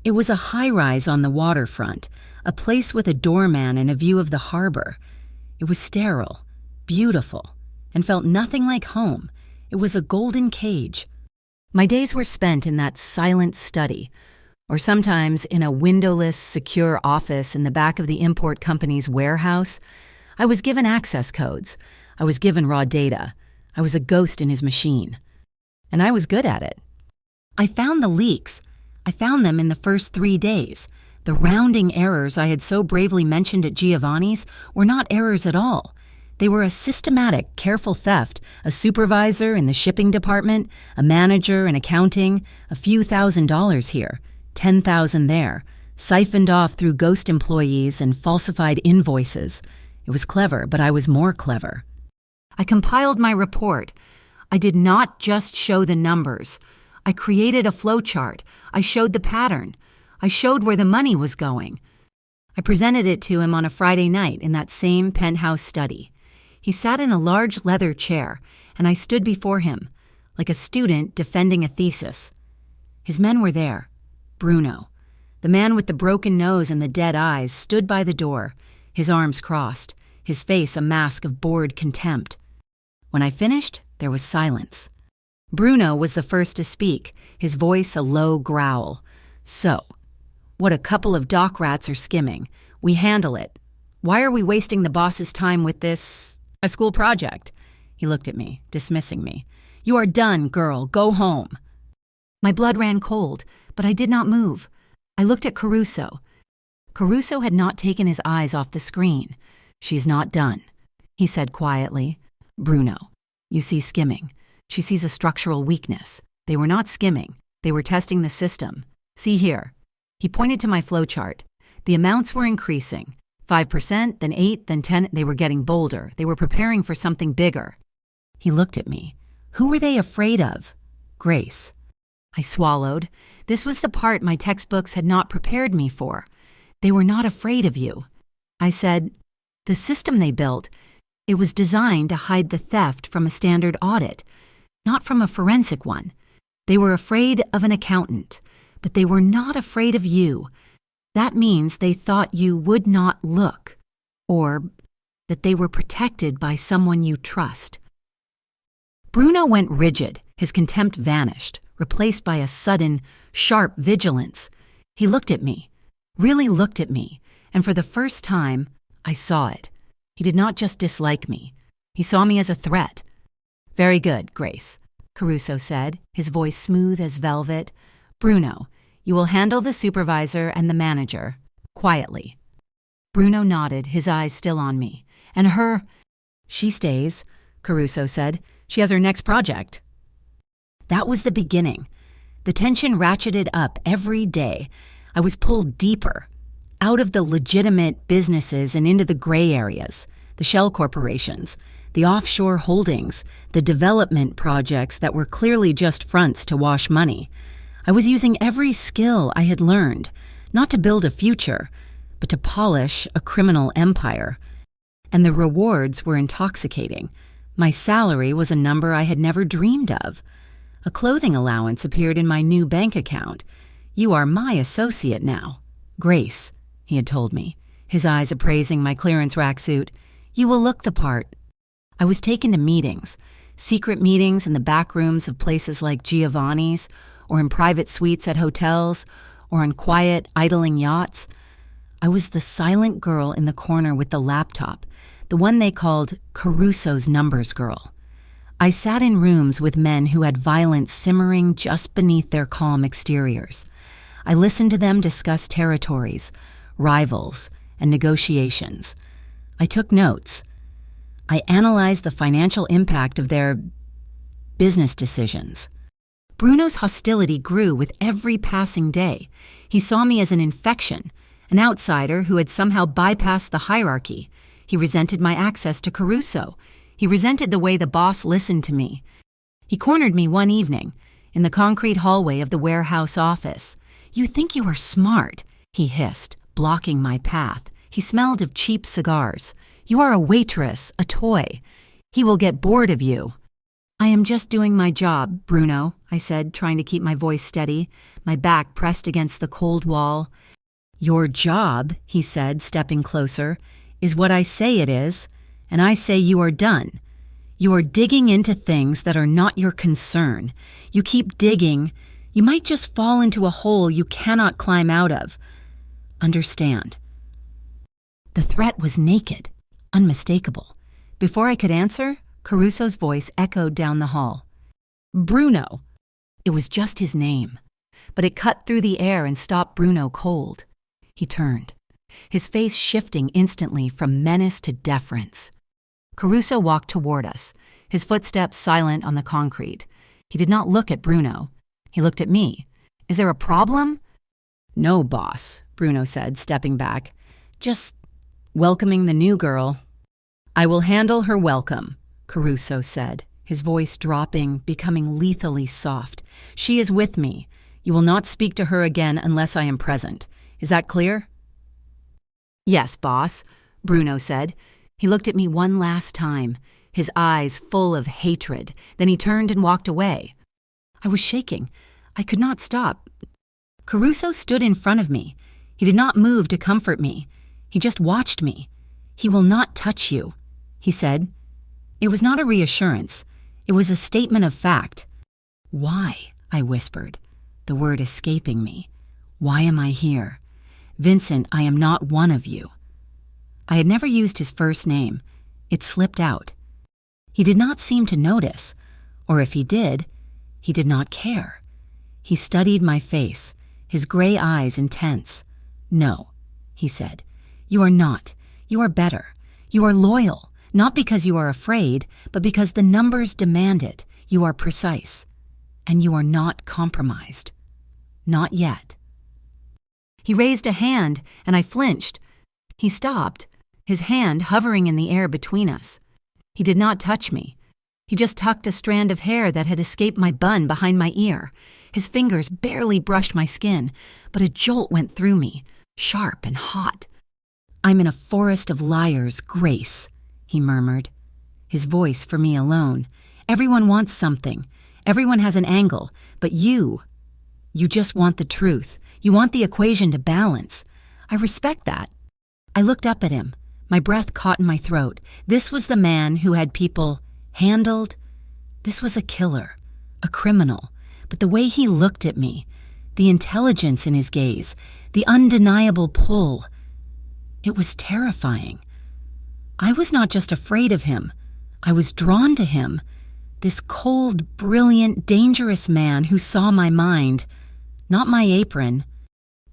It was a high-rise on the waterfront, a place with a doorman and a view of the harbor. It was sterile, beautiful, and felt nothing like home. It was a golden cage. My days were spent in that silent study, or sometimes in a windowless, secure office in the back of the import company's warehouse. I was given access codes. I was given raw data. I was a ghost in his machine. And I was good at it. I found the leaks. I found them in the first 3 days. The rounding errors I had so bravely mentioned at Giovanni's were not errors at all. They were a systematic, careful theft, a supervisor in the shipping department, a manager in accounting, a few $1,000s here, 10,000 there, siphoned off through ghost employees and falsified invoices. It was clever, but I was more clever. I compiled my report. I did not just show the numbers. I created a flowchart. I showed the pattern. I showed where the money was going. I presented it to him on a Friday night in that same penthouse study. He sat in a large leather chair, and I stood before him, like a student defending a thesis. His men were there. Bruno, the man with the broken nose and the dead eyes, stood by the door, his arms crossed, his face a mask of bored contempt. When I finished, there was silence. Bruno was the first to speak, his voice a low growl. So, what a couple of dock rats are skimming. We handle it. Why are we wasting the boss's time with this... a school project? He looked at me, dismissing me. You are done, girl. Go home. My blood ran cold, but I did not move. I looked at Caruso. Caruso had not taken his eyes off the screen. She's not done. he said quietly. Bruno, you see skimming. She sees a structural weakness. They were not skimming. They were testing the system. See here. He pointed to my flowchart. The amounts were increasing. 5%, then 8, then 10. They were getting bolder. They were preparing for something bigger. He looked at me. Who were they afraid of? Grace. I swallowed. This was the part my textbooks had not prepared me for. They were not afraid of you. I said, the system they built, it was designed to hide the theft from a standard audit, not from a forensic one. They were afraid of an accountant, but they were not afraid of you. That means they thought you would not look, or that they were protected by someone you trust. Bruno went rigid. His contempt vanished, replaced by a sudden, sharp vigilance. He looked at me, really looked at me, and for the first time, I saw it. He did not just dislike me. He saw me as a threat. Very good, Grace, Caruso said, his voice smooth as velvet. Bruno, you will handle the supervisor and the manager, quietly. Bruno nodded, his eyes still on me. And her? She stays, Caruso said. She has her next project. That was the beginning. The tension ratcheted up every day. I was pulled deeper, out of the legitimate businesses and into the gray areas, the shell corporations, the offshore holdings, the development projects that were clearly just fronts to wash money. I was using every skill I had learned, not to build a future, but to polish a criminal empire. And the rewards were intoxicating. My salary was a number I had never dreamed of. A clothing allowance appeared in my new bank account. You are my associate now. Grace, he had told me, his eyes appraising my clearance rack suit. You will look the part. I was taken to meetings, secret meetings in the back rooms of places like Giovanni's, or in private suites at hotels, or on quiet, idling yachts. I was the silent girl in the corner with the laptop, the one they called Caruso's numbers girl. I sat in rooms with men who had violence simmering just beneath their calm exteriors. I listened to them discuss territories, rivals, and negotiations. I took notes. I analyzed the financial impact of their business decisions. Bruno's hostility grew with every passing day. He saw me as an infection, an outsider who had somehow bypassed the hierarchy. He resented my access to Caruso. He resented the way the boss listened to me. He cornered me one evening in the concrete hallway of the warehouse office. You think you are smart, he hissed, blocking my path. He smelled of cheap cigars. You are a waitress, a toy. He will get bored of you. I am just doing my job, Bruno, I said, trying to keep my voice steady, my back pressed against the cold wall. Your job, he said, stepping closer, is what I say it is, and I say you are done. You are digging into things that are not your concern. You keep digging. You might just fall into a hole you cannot climb out of. Understand. The threat was naked, unmistakable. Before I could answer, Caruso's voice echoed down the hall. Bruno. It was just his name, but it cut through the air and stopped Bruno cold. He turned, his face shifting instantly from menace to deference. Caruso walked toward us, his footsteps silent on the concrete. He did not look at Bruno. He looked at me. Is there a problem? No, boss, Bruno said, stepping back. Just welcoming the new girl. I will handle her welcome, Caruso said, his voice dropping, becoming lethally soft. She is with me. You will not speak to her again unless I am present. Is that clear? Yes, boss, Bruno said. He looked at me one last time, his eyes full of hatred. Then he turned and walked away. I was shaking. I could not stop. Caruso stood in front of me. He did not move to comfort me. He just watched me. He will not touch you, he said. It was not a reassurance. It was a statement of fact. Why? I whispered, the word escaping me. Why am I here? Vincent, I am not one of you. I had never used his first name. It slipped out. He did not seem to notice, or if he did not care. He studied my face, his gray eyes intense. No, he said. You are not. You are better. You are loyal. Not because you are afraid, but because the numbers demand it. You are precise. And you are not compromised. Not yet. He raised a hand, and I flinched. He stopped, his hand hovering in the air between us. He did not touch me. He just tucked a strand of hair that had escaped my bun behind my ear. His fingers barely brushed my skin, but a jolt went through me, sharp and hot. "I'm in a forest of liars, Grace," he murmured. His voice for me alone. "Everyone wants something. Everyone has an angle, but you just want the truth. You want the equation to balance. I respect that." I looked up at him. My breath caught in my throat. This was the man who had people handled. This was a killer, a criminal. But the way he looked at me, the intelligence in his gaze, the undeniable pull, it was terrifying. I was not just afraid of him. I was drawn to him. This cold, brilliant, dangerous man who saw my mind, not my apron.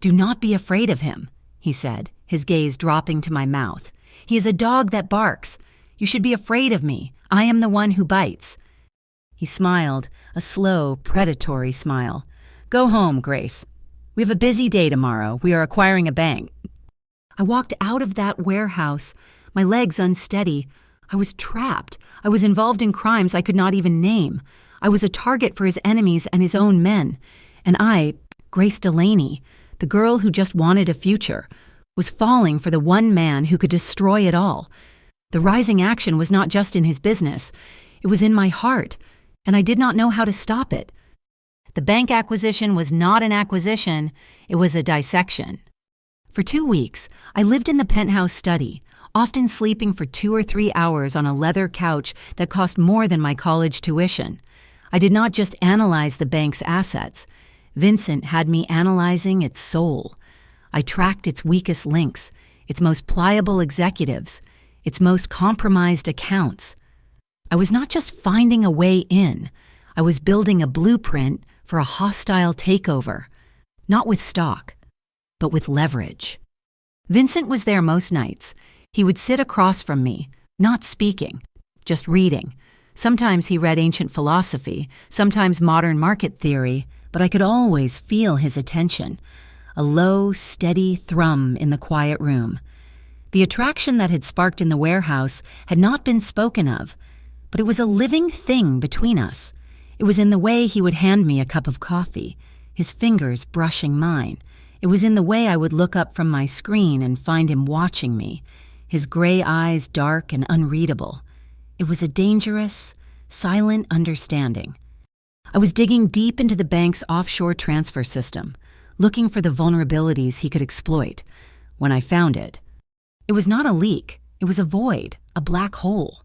"Do not be afraid of him," he said, his gaze dropping to my mouth. "He is a dog that barks. You should be afraid of me. I am the one who bites." He smiled, a slow, predatory smile. "Go home, Grace. We have a busy day tomorrow. We are acquiring a bank." I walked out of that warehouse, my legs unsteady. I was trapped. I was involved in crimes I could not even name. I was a target for his enemies and his own men. And I, Grace Delaney, the girl who just wanted a future, was falling for the one man who could destroy it all. The rising action was not just in his business. It was in my heart, and I did not know how to stop it. The bank acquisition was not an acquisition, it was a dissection. For 2 weeks, I lived in the penthouse study, often sleeping for 2 or 3 hours on a leather couch that cost more than my college tuition. I did not just analyze the bank's assets. Vincent had me analyzing its soul. I tracked its weakest links, its most pliable executives, its most compromised accounts. I was not just finding a way in. I was building a blueprint for a hostile takeover, not with stock, but with leverage. Vincent was there most nights. He would sit across from me, not speaking, just reading. Sometimes he read ancient philosophy, sometimes modern market theory, but I could always feel his attention, a low, steady thrum in the quiet room. The attraction that had sparked in the warehouse had not been spoken of, but it was a living thing between us. It was in the way he would hand me a cup of coffee, his fingers brushing mine. It was in the way I would look up from my screen and find him watching me, his gray eyes dark and unreadable. It was a dangerous, silent understanding. I was digging deep into the bank's offshore transfer system, looking for the vulnerabilities he could exploit. When I found it, it was not a leak. It was a void, a black hole.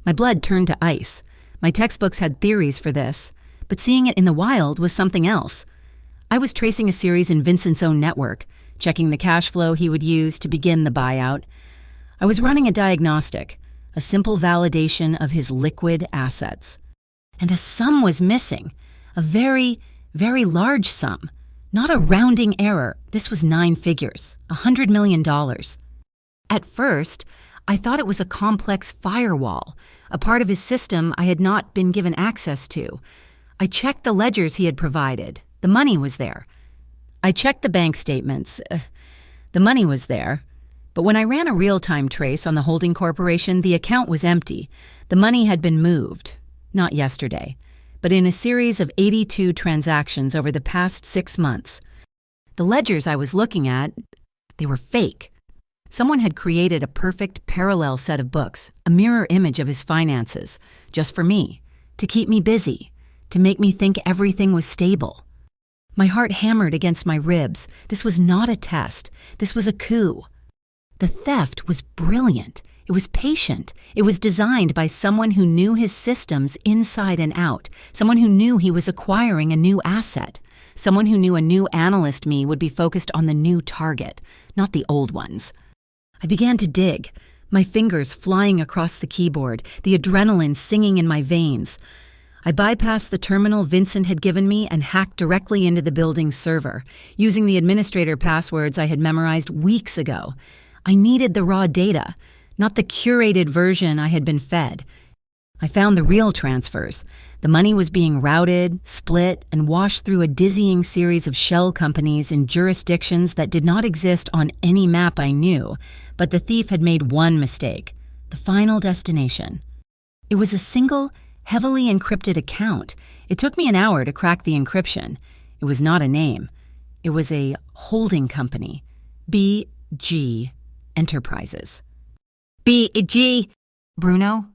My blood turned to ice. My textbooks had theories for this, but seeing it in the wild was something else. I was tracing a series in Vincent's own network, checking the cash flow he would use to begin the buyout. I was running a diagnostic, a simple validation of his liquid assets. And a sum was missing, a very, very large sum. Not a rounding error. This was 9 figures, $100 million. At first, I thought it was a complex firewall, a part of his system I had not been given access to. I checked the ledgers he had provided. The money was there. I checked the bank statements. The money was there. But when I ran a real-time trace on the holding corporation, the account was empty. The money had been moved. Not yesterday, but in a series of 82 transactions over the past 6 months. The ledgers I was looking at, they were fake. Someone had created a perfect parallel set of books, a mirror image of his finances, just for me, to keep me busy, to make me think everything was stable. My heart hammered against my ribs. This was not a test. This was a coup. The theft was brilliant. It was patient. It was designed by someone who knew his systems inside and out, someone who knew he was acquiring a new asset, someone who knew a new analyst me would be focused on the new target, not the old ones. I began to dig, my fingers flying across the keyboard, the adrenaline singing in my veins. I bypassed the terminal Vincent had given me and hacked directly into the building's server, using the administrator passwords I had memorized weeks ago. I needed the raw data, not the curated version I had been fed. I found the real transfers. The money was being routed, split, and washed through a dizzying series of shell companies in jurisdictions that did not exist on any map I knew, but the thief had made one mistake: the final destination. It was a single, heavily encrypted account. It took me an hour to crack the encryption. It was not a name. It was a holding company. B.G. Enterprises. B.G. Bruno?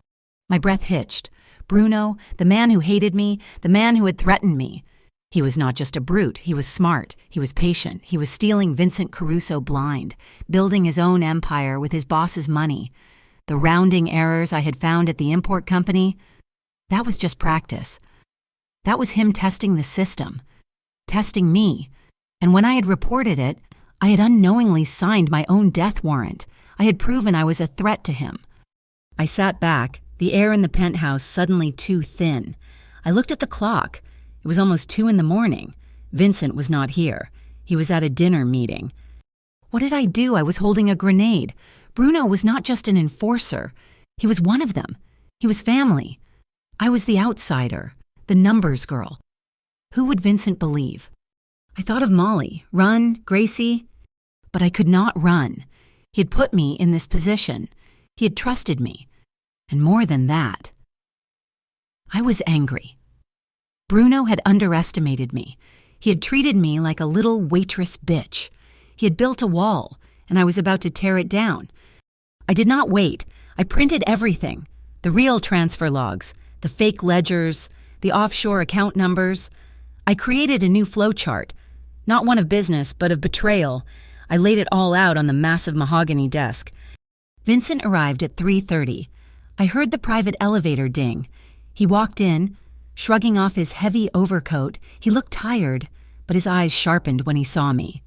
My breath hitched. Bruno, the man who hated me, the man who had threatened me. He was not just a brute. He was smart. He was patient. He was stealing Vincent Caruso blind, building his own empire with his boss's money. The rounding errors I had found at the import company, that was just practice. That was him testing the system, testing me. And when I had reported it, I had unknowingly signed my own death warrant. I had proven I was a threat to him. I sat back, the air in the penthouse suddenly too thin. I looked at the clock. It was almost 2 a.m. Vincent was not here. He was at a dinner meeting. What did I do? I was holding a grenade. Bruno was not just an enforcer. He was one of them. He was family. I was the outsider, the numbers girl. Who would Vincent believe? I thought of Molly, run, Gracie. But I could not run. He had put me in this position. He had trusted me. And more than that, I was angry. Bruno had underestimated me. He had treated me like a little waitress bitch. He had built a wall, and I was about to tear it down. I did not wait. I printed everything. The real transfer logs, the fake ledgers, the offshore account numbers. I created a new flowchart, not one of business, but of betrayal. I laid it all out on the massive mahogany desk. Vincent arrived at 3:30. I heard the private elevator ding. He walked in, shrugging off his heavy overcoat. He looked tired, but his eyes sharpened when he saw me.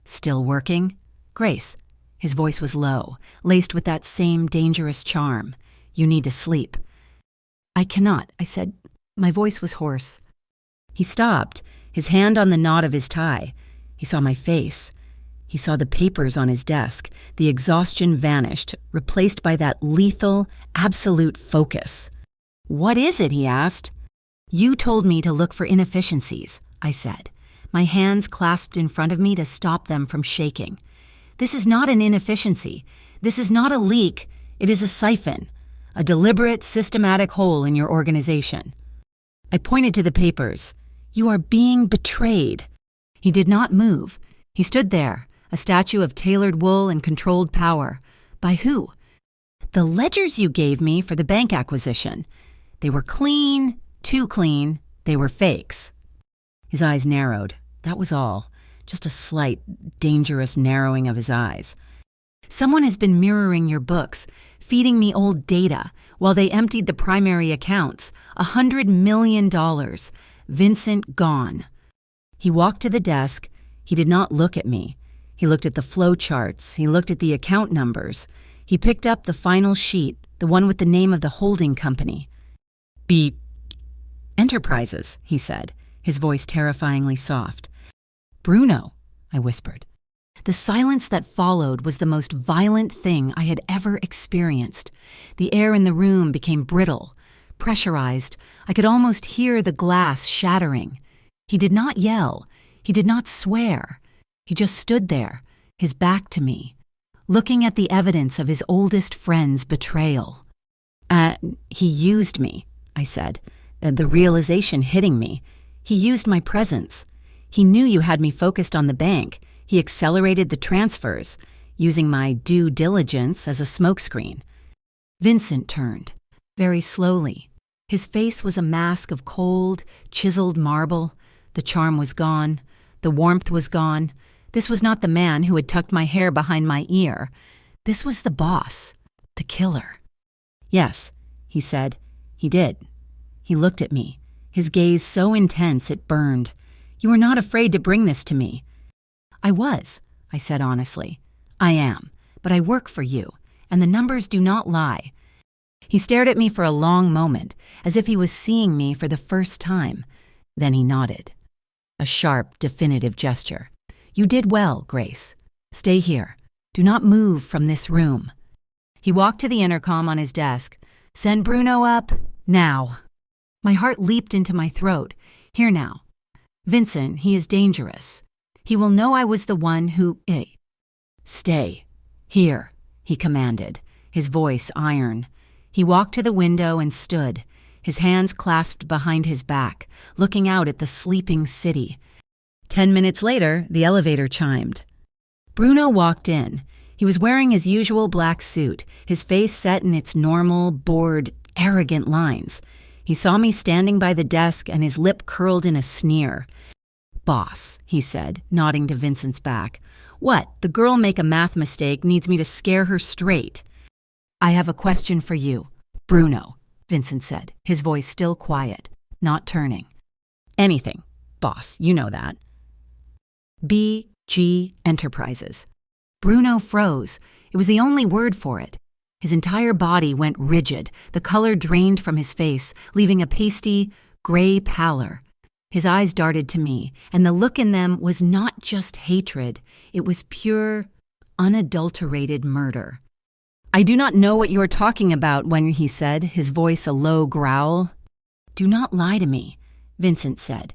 Still working? Grace. His voice was low, laced with that same dangerous charm. You need to sleep. I cannot, I said. My voice was hoarse. He stopped, his hand on the knot of his tie. He saw my face. He saw the papers on his desk. The exhaustion vanished, replaced by that lethal, absolute focus. What is it? He asked. You told me to look for inefficiencies, I said, my hands clasped in front of me to stop them from shaking. This is not an inefficiency. This is not a leak. It is a siphon, a deliberate, systematic hole in your organization. I pointed to the papers. You are being betrayed. He did not move. He stood there, a statue of tailored wool and controlled power. By who? The ledgers you gave me for the bank acquisition. They were clean, too clean. They were fakes. His eyes narrowed. That was all. Just a slight, dangerous narrowing of his eyes. Someone has been mirroring your books, feeding me old data, while they emptied the primary accounts. $100 million. Vincent gone. He walked to the desk. He did not look at me. He looked at the flow charts. He looked at the account numbers. He picked up the final sheet, the one with the name of the holding company. B. Enterprises, he said, his voice terrifyingly soft. Bruno, I whispered. The silence that followed was the most violent thing I had ever experienced. The air in the room became brittle, pressurized. I could almost hear the glass shattering. He did not yell. He did not swear. He just stood there, his back to me, looking at the evidence of his oldest friend's betrayal. He used me, I said, the realization hitting me. He used my presence. He knew you had me focused on the bank. He accelerated the transfers, using my due diligence as a smokescreen. Vincent turned, very slowly. His face was a mask of cold, chiseled marble. The charm was gone. The warmth was gone. This was not the man who had tucked my hair behind my ear. This was the boss, the killer. Yes, he said. He did. He looked at me, his gaze so intense it burned. You were not afraid to bring this to me. I was, I said honestly. I am, but I work for you, and the numbers do not lie. He stared at me for a long moment, as if he was seeing me for the first time. Then he nodded. A sharp, definitive gesture. You did well, Grace. Stay here. Do not move from this room. He walked to the intercom on his desk. "Send Bruno up, now." My heart leaped into my throat. "Here now. Vincent, he is dangerous. He will know I was the one who— Stay. Here," he commanded, his voice iron. He walked to the window and stood, his hands clasped behind his back, looking out at the sleeping city. 10 minutes later, the elevator chimed. Bruno walked in. He was wearing his usual black suit, his face set in its normal, bored, arrogant lines. He saw me standing by the desk and his lip curled in a sneer. "Boss," he said, nodding to Vincent's back. "What, the girl make a math mistake needs me to scare her straight?" "I have a question for you, Bruno," Vincent said, his voice still quiet, not turning. "Anything, boss, you know that." BG Enterprises. Bruno froze. It was the only word for it. His entire body went rigid, the color drained from his face, leaving a pasty, gray pallor. His eyes darted to me, and the look in them was not just hatred. It was pure, unadulterated murder. "I do not know what you are talking about," he said, his voice a low growl. "Do not lie to me," Vincent said.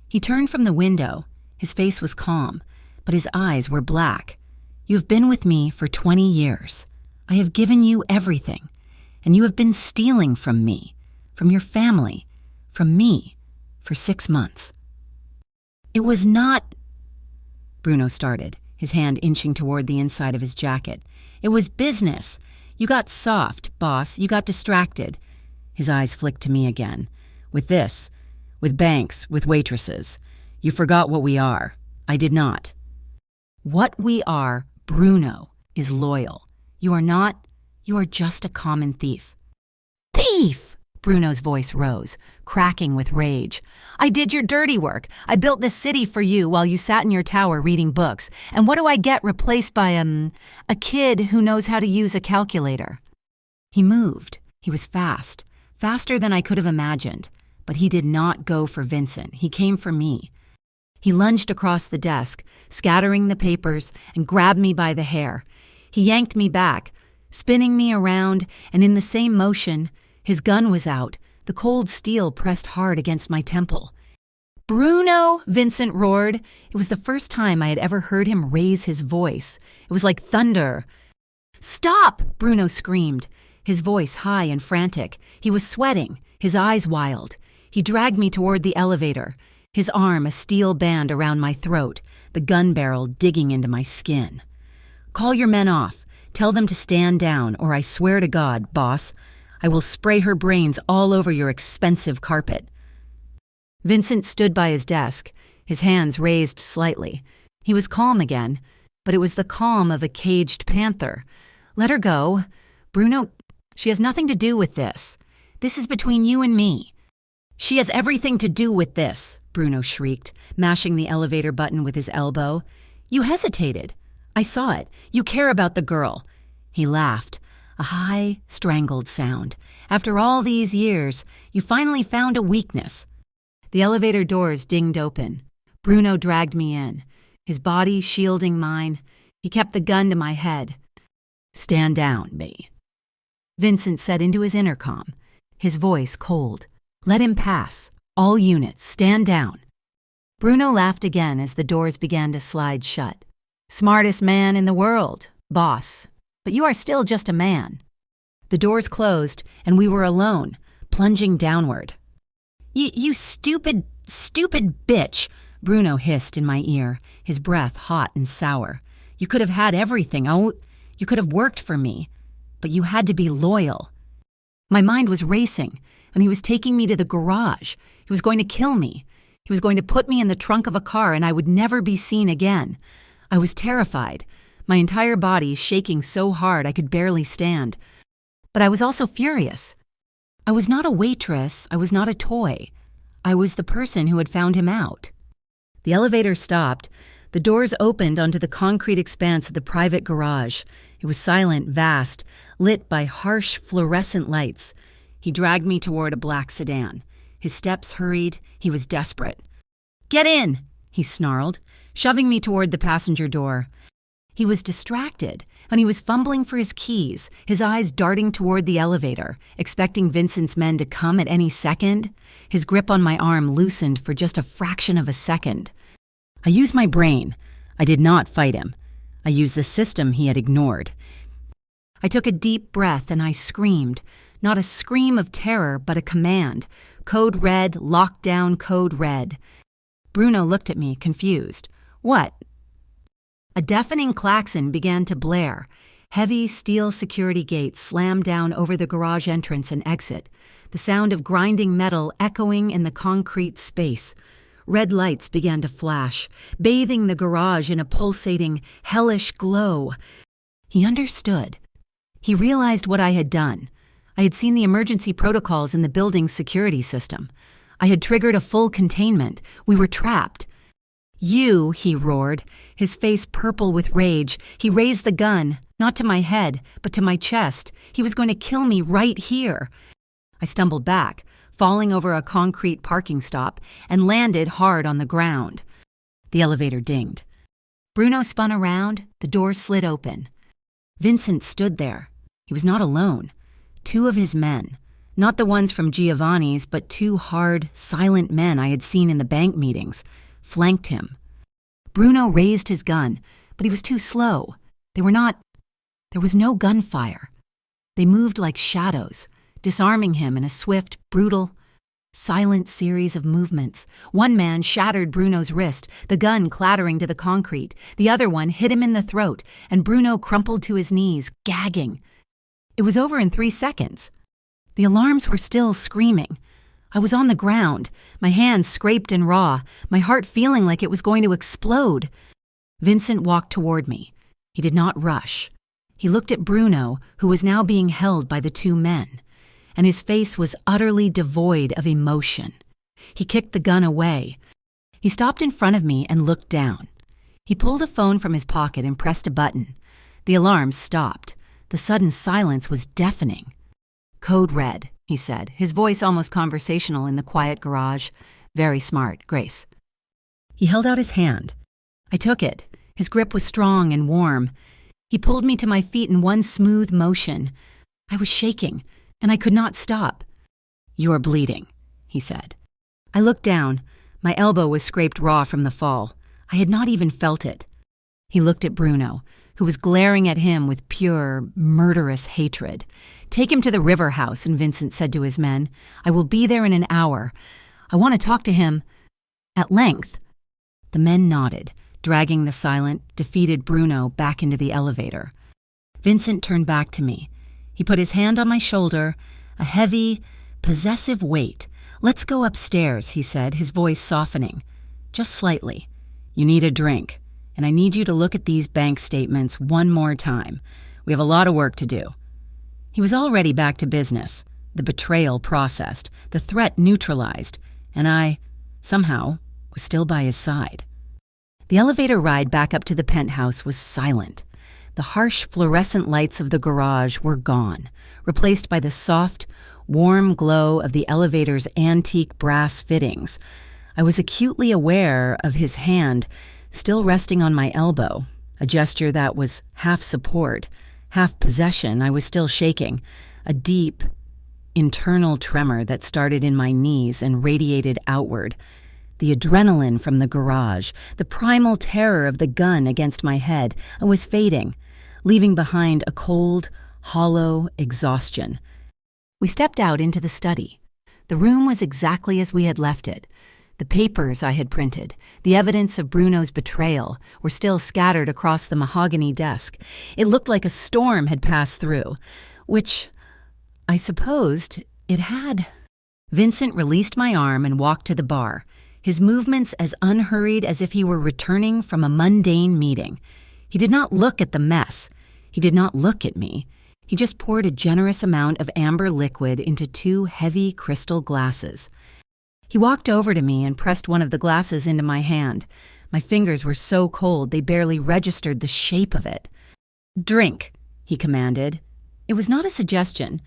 He turned from the window. His face was calm, but his eyes were black. "You have been with me for 20 years. I have given you everything, and you have been stealing from me, from your family, from me, for 6 months." "It was not—" Bruno started, his hand inching toward the inside of his jacket. "It was business. You got soft, boss. You got distracted." His eyes flicked to me again. "With this, with banks, with waitresses. You forgot what we are. I did not." "What we are, Bruno, is loyal. You are not. You are just a common thief." "Thief!" Bruno's voice rose, cracking with rage. "I did your dirty work. I built this city for you while you sat in your tower reading books. And what do I get replaced by a kid who knows how to use a calculator?" He moved. He was fast, faster than I could have imagined. But he did not go for Vincent. He came for me. He lunged across the desk, scattering the papers, and grabbed me by the hair. He yanked me back, spinning me around, and in the same motion, his gun was out, the cold steel pressed hard against my temple. "Bruno!" Vincent roared. It was the first time I had ever heard him raise his voice. It was like thunder. "Stop!" Bruno screamed, his voice high and frantic. He was sweating, his eyes wild. He dragged me toward the elevator, his arm a steel band around my throat, the gun barrel digging into my skin. "Call your men off. Tell them to stand down, or I swear to God, boss, I will spray her brains all over your expensive carpet." Vincent stood by his desk, his hands raised slightly. He was calm again, but it was the calm of a caged panther. "Let her go. Bruno, she has nothing to do with this. This is between you and me." "She has everything to do with this," Bruno shrieked, mashing the elevator button with his elbow. "You hesitated. I saw it. You care about the girl." He laughed, a high, strangled sound. "After all these years, you finally found a weakness." The elevator doors dinged open. Bruno dragged me in, his body shielding mine. He kept the gun to my head. "Stand down, me," Vincent said into his intercom, his voice cold. "Let him pass. All units, stand down." Bruno laughed again as the doors began to slide shut. "Smartest man in the world, boss. But you are still just a man." The doors closed, and we were alone, plunging downward. You stupid bitch," Bruno hissed in my ear, his breath hot and sour. "You could have had everything. Oh, you could have worked for me. But you had to be loyal." My mind was racing, and he was taking me to the garage. He was going to kill me. He was going to put me in the trunk of a car, and I would never be seen again. I was terrified, my entire body shaking so hard I could barely stand. But I was also furious. I was not a waitress. I was not a toy. I was the person who had found him out. The elevator stopped. The doors opened onto the concrete expanse of the private garage. It was silent, vast, lit by harsh fluorescent lights. He dragged me toward a black sedan. His steps hurried. He was desperate. "Get in," he snarled, shoving me toward the passenger door. He was distracted, and he was fumbling for his keys, his eyes darting toward the elevator, expecting Vincent's men to come at any second. His grip on my arm loosened for just a fraction of a second. I used my brain. I did not fight him. I used the system he had ignored. I took a deep breath and I screamed. Not a scream of terror, but a command. Code red, lockdown, code red. Bruno looked at me, confused. What? A deafening klaxon began to blare. Heavy steel security gates slammed down over the garage entrance and exit, the sound of grinding metal echoing in the concrete space. Red lights began to flash, bathing the garage in a pulsating, hellish glow. He understood. He realized what I had done. I had seen the emergency protocols in the building's security system. I had triggered a full containment. We were trapped. "You," he roared, his face purple with rage. He raised the gun, not to my head, but to my chest. He was going to kill me right here. I stumbled back, falling over a concrete parking stop, and landed hard on the ground. The elevator dinged. Bruno spun around, the door slid open. Vincent stood there. He was not alone. Two of his men, not the ones from Giovanni's, but two hard, silent men I had seen in the bank meetings, flanked him. Bruno raised his gun, but he was too slow. There was no gunfire. They moved like shadows, disarming him in a swift, brutal, silent series of movements. One man shattered Bruno's wrist, the gun clattering to the concrete. The other one hit him in the throat, and Bruno crumpled to his knees, gagging. It was over in 3 seconds. The alarms were still screaming. I was on the ground, my hands scraped and raw, my heart feeling like it was going to explode. Vincent walked toward me. He did not rush. He looked at Bruno, who was now being held by the two men, and his face was utterly devoid of emotion. He kicked the gun away. He stopped in front of me and looked down. He pulled a phone from his pocket and pressed a button. The alarms stopped. The sudden silence was deafening. "Code red," he said, his voice almost conversational in the quiet garage. "Very smart, Grace." He held out his hand. I took it. His grip was strong and warm. He pulled me to my feet in one smooth motion. I was shaking, and I could not stop. "You're bleeding," he said. I looked down. My elbow was scraped raw from the fall. I had not even felt it. He looked at Bruno, who was glaring at him with pure, murderous hatred. "Take him to the river house," and Vincent said to his men. "I will be there in an hour. I want to talk to him at length." The men nodded, dragging the silent, defeated Bruno back into the elevator. Vincent turned back to me. He put his hand on my shoulder, a heavy, possessive weight. "Let's go upstairs," he said, his voice softening. "Just slightly. You need a drink, and I need you to look at these bank statements one more time. We have a lot of work to do." He was already back to business, the betrayal processed, the threat neutralized, and I, somehow, was still by his side. The elevator ride back up to the penthouse was silent. The harsh fluorescent lights of the garage were gone, replaced by the soft, warm glow of the elevator's antique brass fittings. I was acutely aware of his hand still resting on my elbow, a gesture that was half support, half possession. I was still shaking, a deep, internal tremor that started in my knees and radiated outward. The adrenaline from the garage, the primal terror of the gun against my head, was fading, leaving behind a cold, hollow exhaustion. We stepped out into the study. The room was exactly as we had left it. The papers I had printed, the evidence of Bruno's betrayal, were still scattered across the mahogany desk. It looked like a storm had passed through, which I supposed it had. Vincent released my arm and walked to the bar, his movements as unhurried as if he were returning from a mundane meeting. He did not look at the mess. He did not look at me. He just poured a generous amount of amber liquid into 2 heavy crystal glasses. He walked over to me and pressed one of the glasses into my hand. My fingers were so cold they barely registered the shape of it. "Drink," he commanded. It was not a suggestion.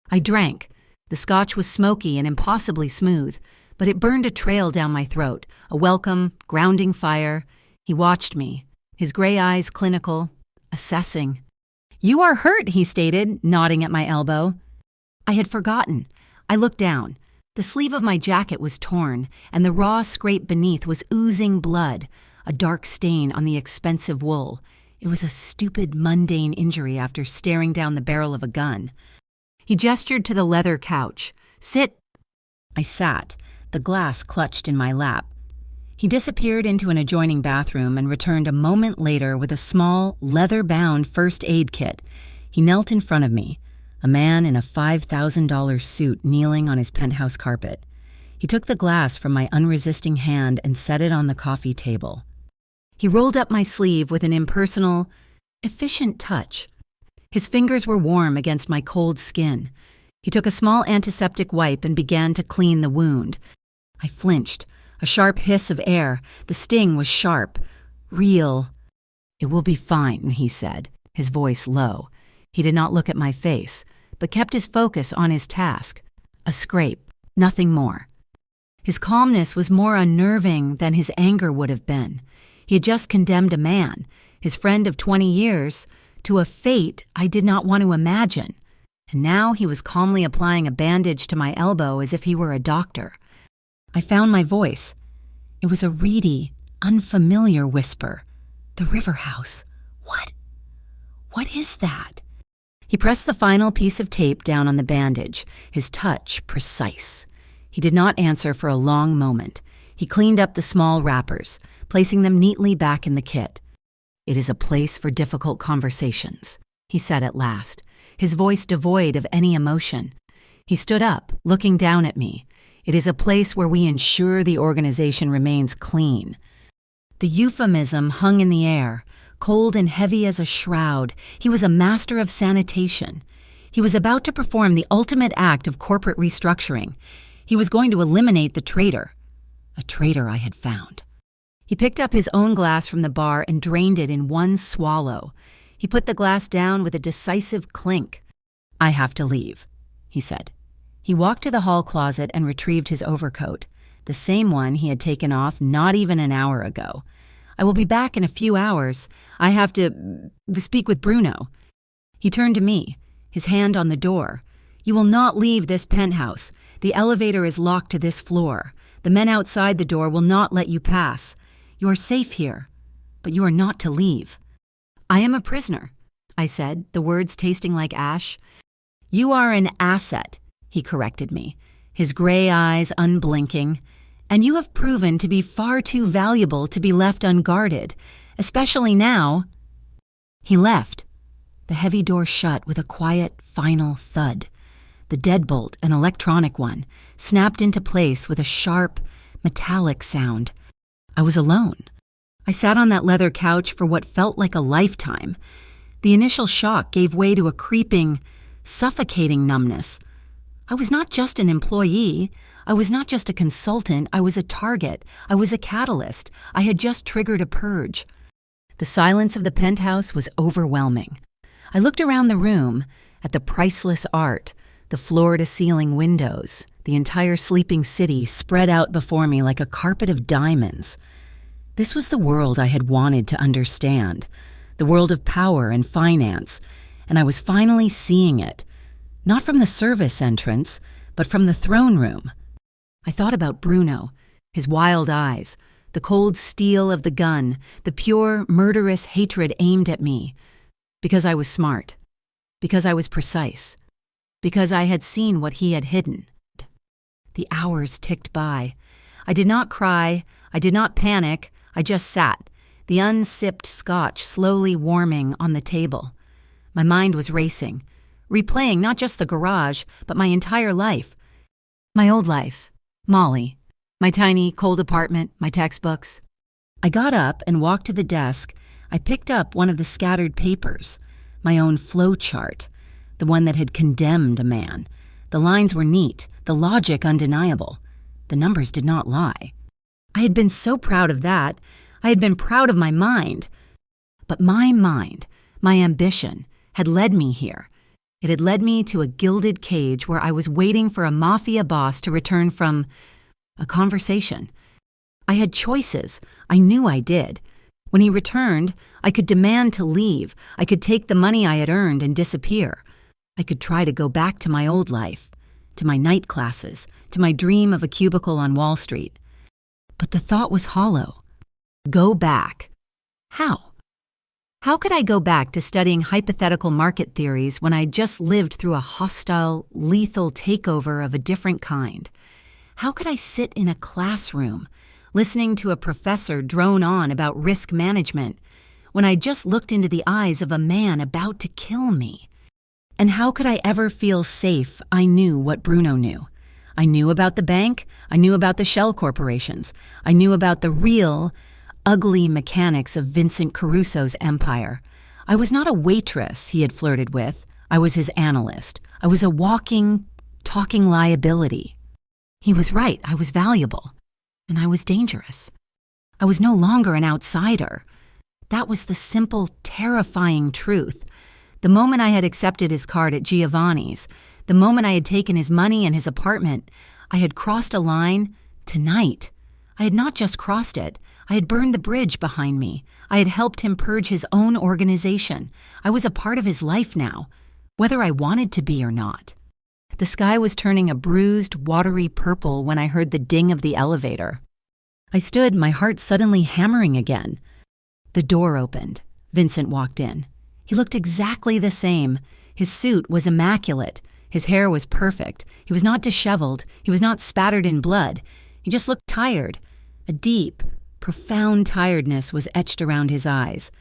I drank. The scotch was smoky and impossibly smooth, but it burned a trail down my throat, a welcome, grounding fire. He watched me, his gray eyes clinical, assessing. "You are hurt," he stated, nodding at my elbow. I had forgotten. I looked down. The sleeve of my jacket was torn, and the raw scrape beneath was oozing blood, a dark stain on the expensive wool. It was a stupid, mundane injury after staring down the barrel of a gun. He gestured to the leather couch. "Sit." I sat, the glass clutched in my lap. He disappeared into an adjoining bathroom and returned a moment later with a small, leather-bound first aid kit. He knelt in front of me, a man in a $5,000 suit kneeling on his penthouse carpet. He took the glass from my unresisting hand and set it on the coffee table. He rolled up my sleeve with an impersonal, efficient touch. His fingers were warm against my cold skin. He took a small antiseptic wipe and began to clean the wound. I flinched. A sharp hiss of air. The sting was sharp, real. "It will be fine," he said, his voice low. He did not look at my face, but kept his focus on his task. A scrape, nothing more. His calmness was more unnerving than his anger would have been. He had just condemned a man, his friend of 20 years, to a fate I did not want to imagine. And now he was calmly applying a bandage to my elbow as if he were a doctor. I found my voice. It was a reedy, unfamiliar whisper. "The river house. What is that?" He pressed the final piece of tape down on the bandage, his touch precise. He did not answer for a long moment. He cleaned up the small wrappers, placing them neatly back in the kit. "It is a place for difficult conversations," he said at last, his voice devoid of any emotion. He stood up, looking down at me. "It is a place where we ensure the organization remains clean." The euphemism hung in the air, cold and heavy as a shroud. He was a master of sanitation. He was about to perform the ultimate act of corporate restructuring. He was going to eliminate the traitor. A traitor I had found. He picked up his own glass from the bar and drained it in one swallow. He put the glass down with a decisive clink. "I have to leave," he said. He walked to the hall closet and retrieved his overcoat, the same one he had taken off not even an hour ago. "I will be back in a few hours. I have to speak with Bruno." He turned to me, his hand on the door. "You will not leave this penthouse. The elevator is locked to this floor. The men outside the door will not let you pass. You are safe here, but you are not to leave." "I am a prisoner," I said, the words tasting like ash. "You are an asset," he corrected me, his gray eyes unblinking. "And you have proven to be far too valuable to be left unguarded, especially now." He left. The heavy door shut with a quiet, final thud. The deadbolt, an electronic one, snapped into place with a sharp, metallic sound. I was alone. I sat on that leather couch for what felt like a lifetime. The initial shock gave way to a creeping, suffocating numbness. I was not just an employee. I was not just a consultant. I was a target. I was a catalyst. I had just triggered a purge. The silence of the penthouse was overwhelming. I looked around the room at the priceless art, the floor-to-ceiling windows, the entire sleeping city spread out before me like a carpet of diamonds. This was the world I had wanted to understand, the world of power and finance, and I was finally seeing it. Not from the service entrance, but from the throne room. I thought about Bruno, his wild eyes, the cold steel of the gun, the pure, murderous hatred aimed at me. Because I was smart. Because I was precise. Because I had seen what he had hidden. The hours ticked by. I did not cry. I did not panic. I just sat, the unsipped scotch slowly warming on the table. My mind was racing, replaying not just the garage, but my entire life. My old life, Molly, my tiny, cold apartment, my textbooks. I got up and walked to the desk. I picked up one of the scattered papers, my own flow chart, the one that had condemned a man. The lines were neat, the logic undeniable. The numbers did not lie. I had been so proud of that. I had been proud of my mind. But my mind, my ambition, had led me here. It had led me to a gilded cage where I was waiting for a mafia boss to return from a conversation. I had choices. I knew I did. When he returned, I could demand to leave. I could take the money I had earned and disappear. I could try to go back to my old life, to my night classes, to my dream of a cubicle on Wall Street. But the thought was hollow. Go back. How? How could I go back to studying hypothetical market theories when I just lived through a hostile, lethal takeover of a different kind? How could I sit in a classroom, listening to a professor drone on about risk management, when I just looked into the eyes of a man about to kill me? And how could I ever feel safe? I knew what Bruno knew. I knew about the bank. I knew about the shell corporations. I knew about the real, ugly mechanics of Vincent Caruso's empire. I was not a waitress he had flirted with. I was his analyst. I was a walking, talking liability. He was right. I was valuable. And I was dangerous. I was no longer an outsider. That was the simple, terrifying truth. The moment I had accepted his card at Giovanni's, the moment I had taken his money and his apartment, I had crossed a line tonight. I had not just crossed it. I had burned the bridge behind me. I had helped him purge his own organization. I was a part of his life now, whether I wanted to be or not. The sky was turning a bruised, watery purple when I heard the ding of the elevator. I stood, my heart suddenly hammering again. The door opened. Vincent walked in. He looked exactly the same. His suit was immaculate. His hair was perfect. He was not disheveled. He was not spattered in blood. He just looked tired. A deep, profound tiredness was etched around his eyes.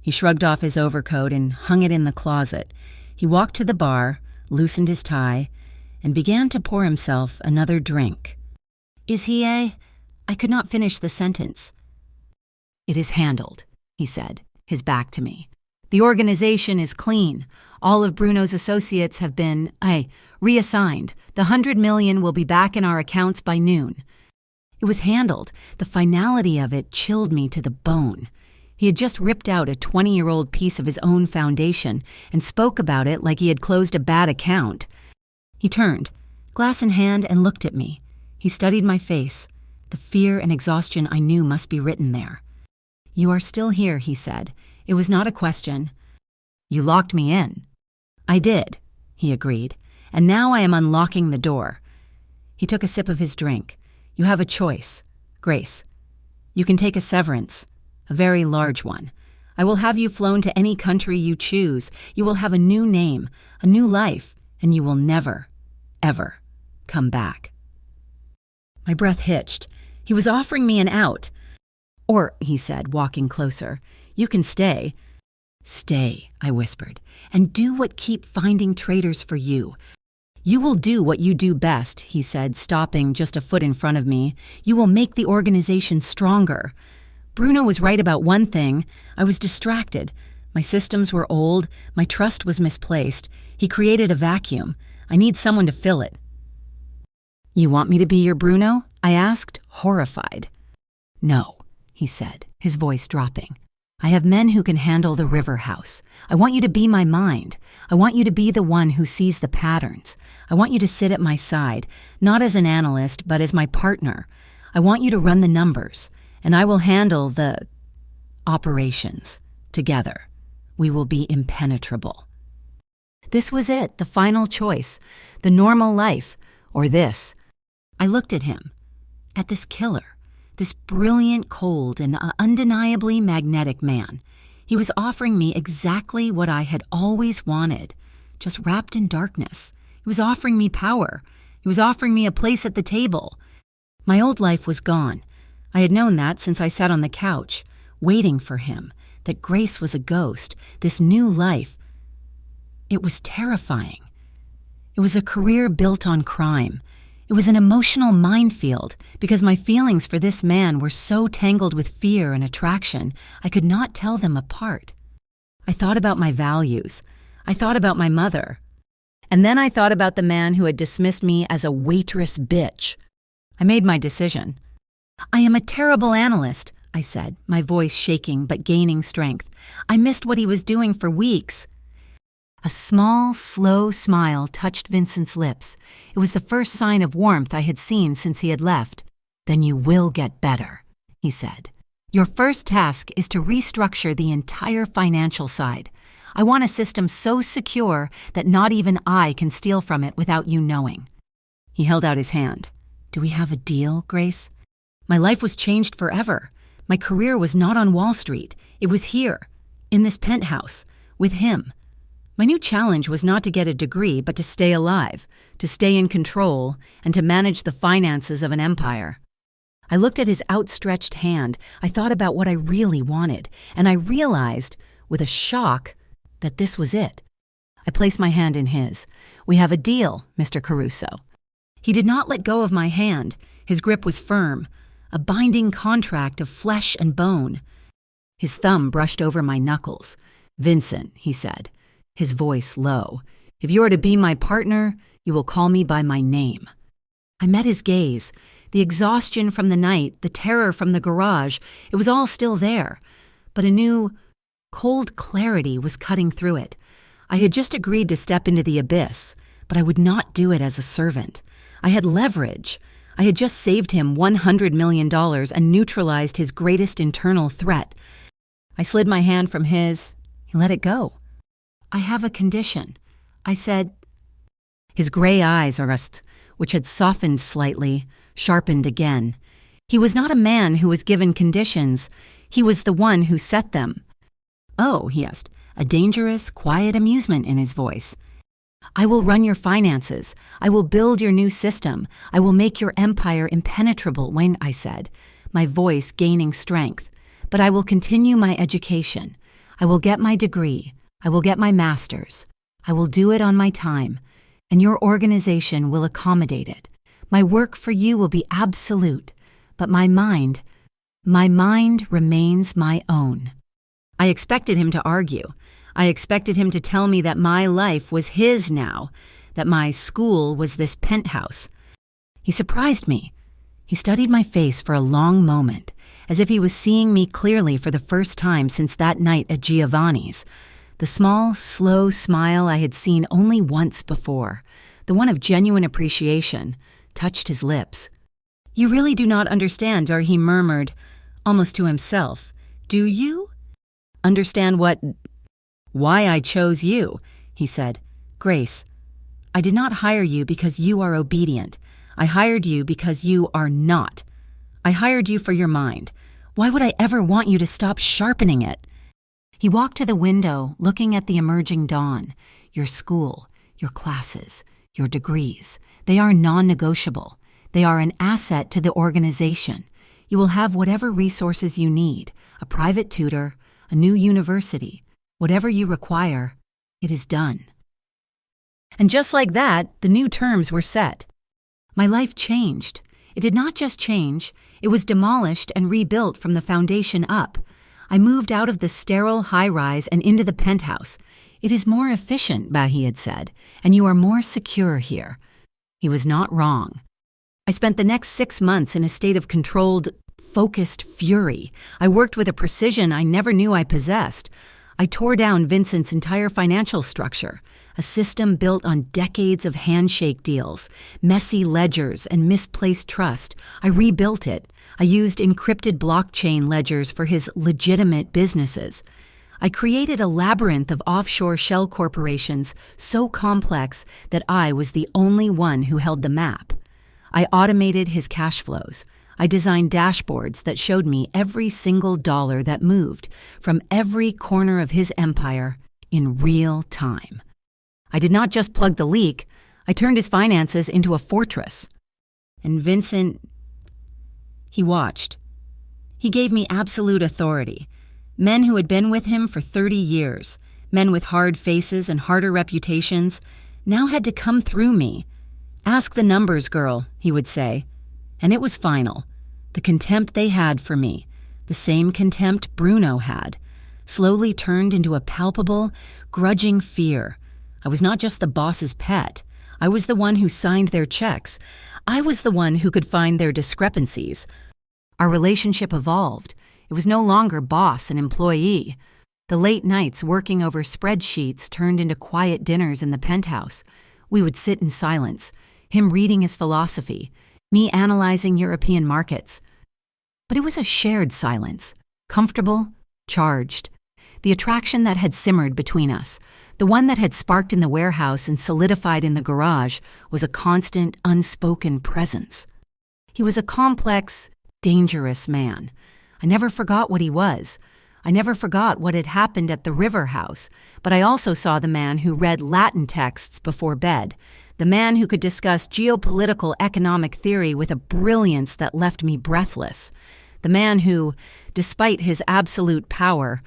He shrugged off his overcoat and hung it in the closet. He walked to the bar, loosened his tie, and began to pour himself another drink. "Is he a—" I could not finish the sentence. "It is handled," he said, his back to me. "The organization is clean. All of Bruno's associates have been, reassigned. The 100 million will be back in our accounts by noon." It was handled. The finality of it chilled me to the bone. He had just ripped out a 20-year-old piece of his own foundation and spoke about it like he had closed a bad account. He turned, glass in hand, and looked at me. He studied my face. The fear and exhaustion I knew must be written there. "You are still here," he said. It was not a question. "You locked me in." "I did," he agreed, "and now I am unlocking the door." He took a sip of his drink. "You have a choice, Grace. You can take a severance, a very large one. I will have you flown to any country you choose. You will have a new name, a new life, and you will never, ever come back." My breath hitched. He was offering me an out. "Or," he said, walking closer, "you can stay." "Stay," I whispered, "and do what keep finding traitors for you. You will do what you do best," he said, stopping just a foot in front of me. "You will make the organization stronger." Bruno was right about one thing. I was distracted. My systems were old. My trust was misplaced. He created a vacuum. I need someone to fill it. "You want me to be your Bruno?" I asked, horrified. "No," he said, his voice dropping. "I have men who can handle the river house. I want you to be my mind. I want you to be the one who sees the patterns. I want you to sit at my side, not as an analyst, but as my partner. I want you to run the numbers, and I will handle the operations. Together, we will be impenetrable." This was it, the final choice, the normal life, or this. I looked at him, at this killer. This brilliant, cold, and undeniably magnetic man. He was offering me exactly what I had always wanted, just wrapped in darkness. He was offering me power. He was offering me a place at the table. My old life was gone. I had known that since I sat on the couch, waiting for him, that Grace was a ghost, this new life. It was terrifying. It was a career built on crime. It was an emotional minefield because my feelings for this man were so tangled with fear and attraction, I could not tell them apart. I thought about my values. I thought about my mother. And then I thought about the man who had dismissed me as a waitress bitch. I made my decision. "I am a terrible analyst," I said, my voice shaking but gaining strength. "I missed what he was doing for weeks." A small, slow smile touched Vincent's lips. It was the first sign of warmth I had seen since he had left. "Then you will get better," he said. Your first task is to restructure the entire financial side. I want a system so secure that not even I can steal from it without you knowing." He held out his hand. "Do we have a deal, Grace?" My life was changed forever. My career was not on Wall Street. It was here, in this penthouse, with him. My new challenge was not to get a degree, but to stay alive, to stay in control, and to manage the finances of an empire. I looked at his outstretched hand. I thought about what I really wanted, and I realized, with a shock, that this was it. I placed my hand in his. "We have a deal, Mr. Caruso." He did not let go of my hand. His grip was firm, a binding contract of flesh and bone. His thumb brushed over my knuckles. "Vincent," he said, his voice low, "if you are to be my partner, you will call me by my name." I met his gaze. The exhaustion from the night, the terror from the garage, it was all still there. But a new, cold clarity was cutting through it. I had just agreed to step into the abyss, but I would not do it as a servant. I had leverage. I had just saved him $100 million and neutralized his greatest internal threat. I slid my hand from his. He let it go. "I have a condition," I said. His gray eyes, which had softened slightly, sharpened again. He was not a man who was given conditions. He was the one who set them. "Oh," he asked, a dangerous, quiet amusement in his voice. "I will run your finances. I will build your new system. I will make your empire impenetrable," I said, my voice gaining strength. "But I will continue my education. I will get my degree. I will get my master's. I will do it on my time, and your organization will accommodate it. My work for you will be absolute, but my mind remains my own." I expected him to argue. I expected him to tell me that my life was his now, that my school was this penthouse. He surprised me. He studied my face for a long moment, as if he was seeing me clearly for the first time since that night at Giovanni's. The small, slow smile I had seen only once before, the one of genuine appreciation, touched his lips. "You really do not understand," he murmured, almost to himself. "Do you?" "Understand what? Why I chose you," he said. "Grace, I did not hire you because you are obedient. I hired you because you are not. I hired you for your mind. Why would I ever want you to stop sharpening it?" He walked to the window, looking at the emerging dawn. "Your school, your classes, your degrees, they are non-negotiable. They are an asset to the organization. You will have whatever resources you need, a private tutor, a new university. Whatever you require, it is done." And just like that, the new terms were set. My life changed. It did not just change, it was demolished and rebuilt from the foundation up. I moved out of the sterile high-rise and into the penthouse. "It is more efficient," Bahi had said, "and you are more secure here." He was not wrong. I spent the next 6 months in a state of controlled, focused fury. I worked with a precision I never knew I possessed. I tore down Vincent's entire financial structure, a system built on decades of handshake deals, messy ledgers, and misplaced trust. I rebuilt it. I used encrypted blockchain ledgers for his legitimate businesses. I created a labyrinth of offshore shell corporations so complex that I was the only one who held the map. I automated his cash flows. I designed dashboards that showed me every single dollar that moved from every corner of his empire in real time. I did not just plug the leak, I turned his finances into a fortress. And Vincent, he watched. He gave me absolute authority. Men who had been with him for 30 years, men with hard faces and harder reputations, now had to come through me. "Ask the numbers, girl," he would say. And it was final. The contempt they had for me, the same contempt Bruno had, slowly turned into a palpable, grudging fear. I was not just the boss's pet. I was the one who signed their checks. I was the one who could find their discrepancies. Our relationship evolved. It was no longer boss and employee. The late nights working over spreadsheets turned into quiet dinners in the penthouse. We would sit in silence, him reading his philosophy, me analyzing European markets. But it was a shared silence, comfortable, charged. The attraction that had simmered between us, the one that had sparked in the warehouse and solidified in the garage, was a constant, unspoken presence. He was a complex, dangerous man. I never forgot what he was. I never forgot what had happened at the River House, but I also saw the man who read Latin texts before bed, the man who could discuss geopolitical economic theory with a brilliance that left me breathless, the man who, despite his absolute power,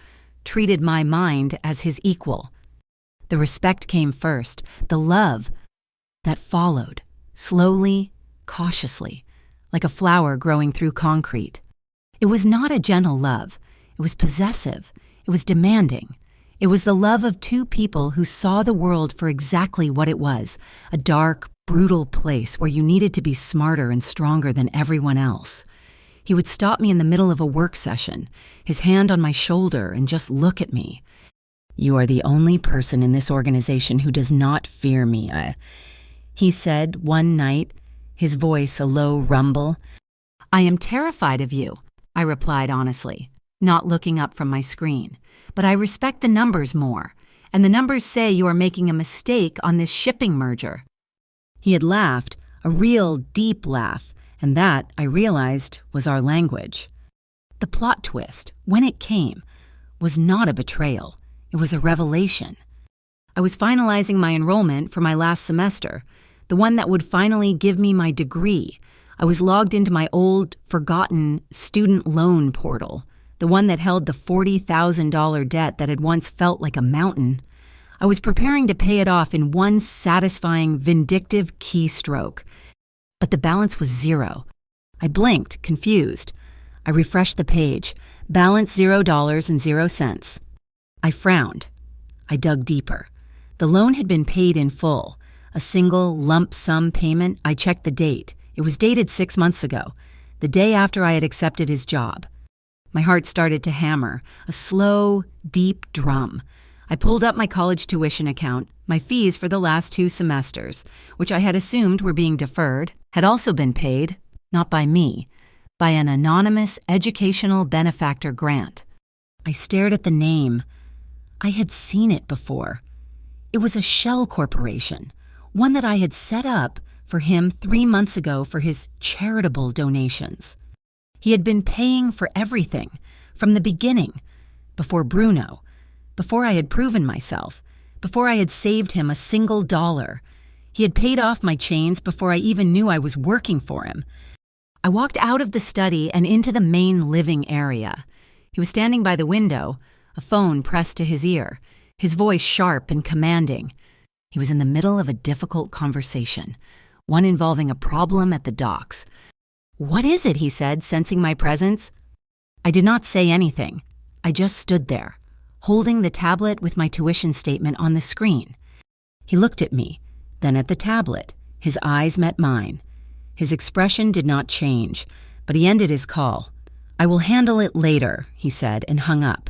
treated my mind as his equal. The respect came first, the love that followed, slowly, cautiously, like a flower growing through concrete. It was not a gentle love. It was possessive. It was demanding. It was the love of two people who saw the world for exactly what it was, a dark, brutal place where you needed to be smarter and stronger than everyone else. He would stop me in the middle of a work session, his hand on my shoulder, and just look at me. "You are the only person in this organization who does not fear me," he said one night, his voice a low rumble. "I am terrified of you," I replied honestly, not looking up from my screen. "But I respect the numbers more, and the numbers say you are making a mistake on this shipping merger." He had laughed, a real deep laugh, and that, I realized, was our language. The plot twist, when it came, was not a betrayal. It was a revelation. I was finalizing my enrollment for my last semester, the one that would finally give me my degree. I was logged into my old, forgotten student loan portal, the one that held the $40,000 debt that had once felt like a mountain. I was preparing to pay it off in one satisfying, vindictive keystroke. But the balance was zero. I blinked, confused. I refreshed the page. Balance $0.00. I frowned. I dug deeper. The loan had been paid in full. A single lump sum payment. I checked the date. It was dated 6 months ago, the day after I had accepted his job. My heart started to hammer, a slow, deep drum. I pulled up my college tuition account. My fees for the last 2 semesters, which I had assumed were being deferred, had also been paid, not by me, by an anonymous educational benefactor grant. I stared at the name. I had seen it before. It was a shell corporation, one that I had set up for him 3 months ago for his charitable donations. He had been paying for everything, from the beginning, before Bruno, before I had proven myself, before I had saved him a single dollar. He had paid off my chains before I even knew I was working for him. I walked out of the study and into the main living area. He was standing by the window, a phone pressed to his ear, his voice sharp and commanding. He was in the middle of a difficult conversation, one involving a problem at the docks. "What is it?" he said, sensing my presence. I did not say anything. I just stood there, holding the tablet with my tuition statement on the screen. He looked at me, then at the tablet. His eyes met mine. His expression did not change, but he ended his call. "I will handle it later," he said, and hung up.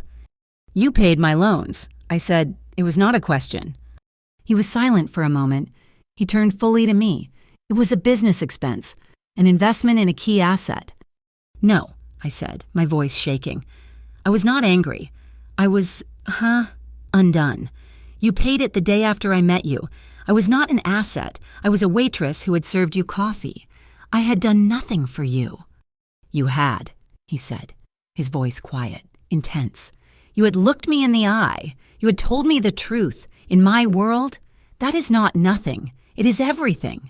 "You paid my loans." I said, "It was not a question." He was silent for a moment. He turned fully to me. "It was a business expense, an investment in a key asset." "No," I said, my voice shaking. I was not angry. I was, undone. "You paid it the day after I met you. I was not an asset. I was a waitress who had served you coffee. I had done nothing for you." "You had," he said, his voice quiet, intense. "You had looked me in the eye. You had told me the truth. In my world, that is not nothing. It is everything."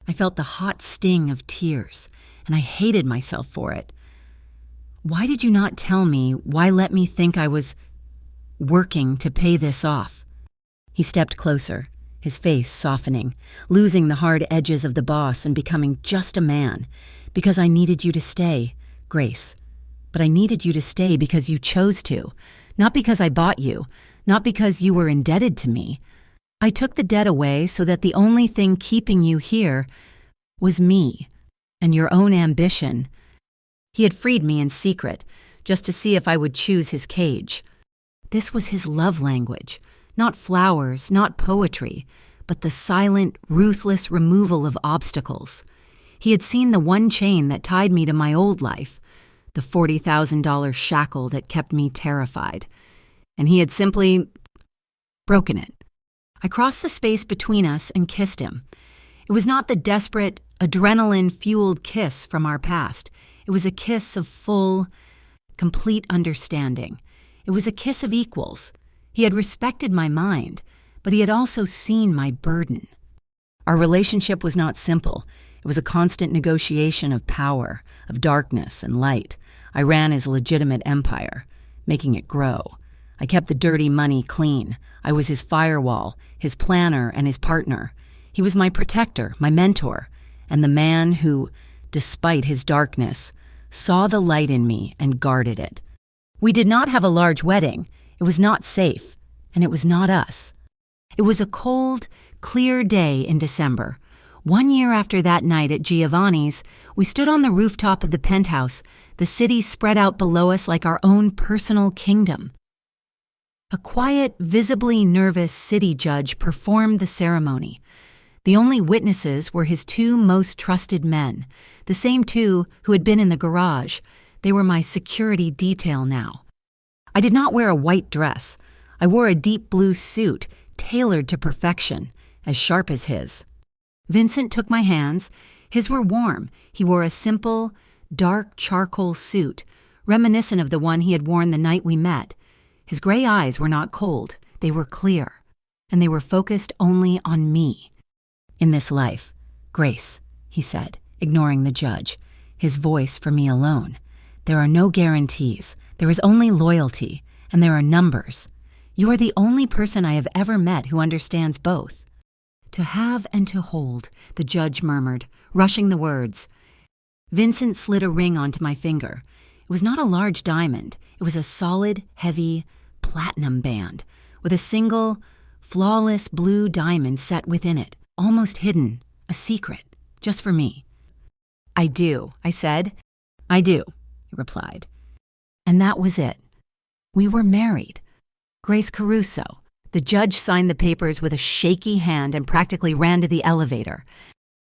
I felt the hot sting of tears, and I hated myself for it. "Why did you not tell me? Why let me think I was working to pay this off?" He stepped closer, his face softening, losing the hard edges of the boss and becoming just a man. "Because I needed you to stay, Grace. But I needed you to stay because you chose to, not because I bought you, not because you were indebted to me. I took the debt away so that the only thing keeping you here was me and your own ambition." He had freed me in secret, just to see if I would choose his cage. This was his love language, not flowers, not poetry, but the silent, ruthless removal of obstacles. He had seen the one chain that tied me to my old life, the $40,000 shackle that kept me terrified. And he had simply broken it. I crossed the space between us and kissed him. It was not the desperate, adrenaline-fueled kiss from our past. It was a kiss of full, complete understanding. It was a kiss of equals. He had respected my mind, but he had also seen my burden. Our relationship was not simple. It was a constant negotiation of power, of darkness and light. I ran his legitimate empire, making it grow. I kept the dirty money clean. I was his firewall, his planner, and his partner. He was my protector, my mentor, and the man who, despite his darkness, saw the light in me and guarded it. We did not have a large wedding. It was not safe, and it was not us. It was a cold, clear day in December. 1 year after that night at Giovanni's, we stood on the rooftop of the penthouse, the city spread out below us like our own personal kingdom. A quiet, visibly nervous city judge performed the ceremony. The only witnesses were his two most trusted men, the same two who had been in the garage. They were my security detail now. I did not wear a white dress. I wore a deep blue suit, tailored to perfection, as sharp as his. Vincent took my hands. His were warm. He wore a simple, dark charcoal suit, reminiscent of the one he had worn the night we met. His gray eyes were not cold. They were clear, and they were focused only on me. In this life, Grace, he said, ignoring the judge, his voice for me alone. There are no guarantees. There is only loyalty, and there are numbers. You are the only person I have ever met who understands both. To have and to hold, the judge murmured, rushing the words. Vincent slid a ring onto my finger. It was not a large diamond. It was a solid, heavy, platinum band, with a single, flawless blue diamond set within it, almost hidden, a secret, just for me. I do, I said. I do, he replied. And that was it. We were married. Grace Caruso. The judge signed the papers with a shaky hand and practically ran to the elevator.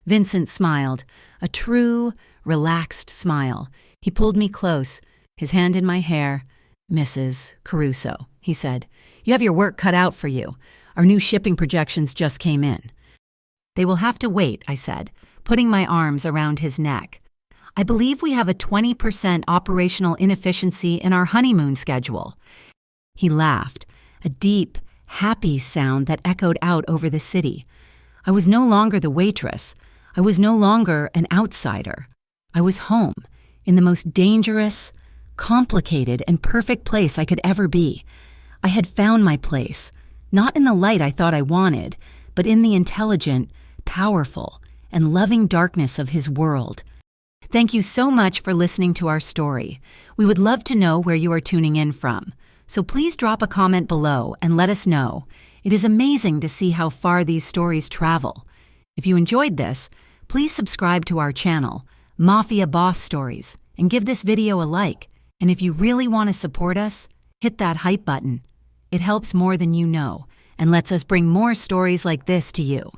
Vincent smiled, a true, relaxed smile. He pulled me close, his hand in my hair. Mrs. Caruso, he said, you have your work cut out for you. Our new shipping projections just came in. They will have to wait, I said, putting my arms around his neck. I believe we have a 20% operational inefficiency in our honeymoon schedule. He laughed, a deep, happy sound that echoed out over the city. I was no longer the waitress. I was no longer an outsider. I was home, in the most dangerous, complicated, and perfect place I could ever be. I had found my place, not in the light I thought I wanted, but in the intelligent, powerful, and loving darkness of his world. Thank you so much for listening to our story. We would love to know where you are tuning in from. So please drop a comment below and let us know. It is amazing to see how far these stories travel. If you enjoyed this, please subscribe to our channel, Mafia Boss Stories, and give this video a like. And if you really want to support us, hit that hype button. It helps more than you know and lets us bring more stories like this to you.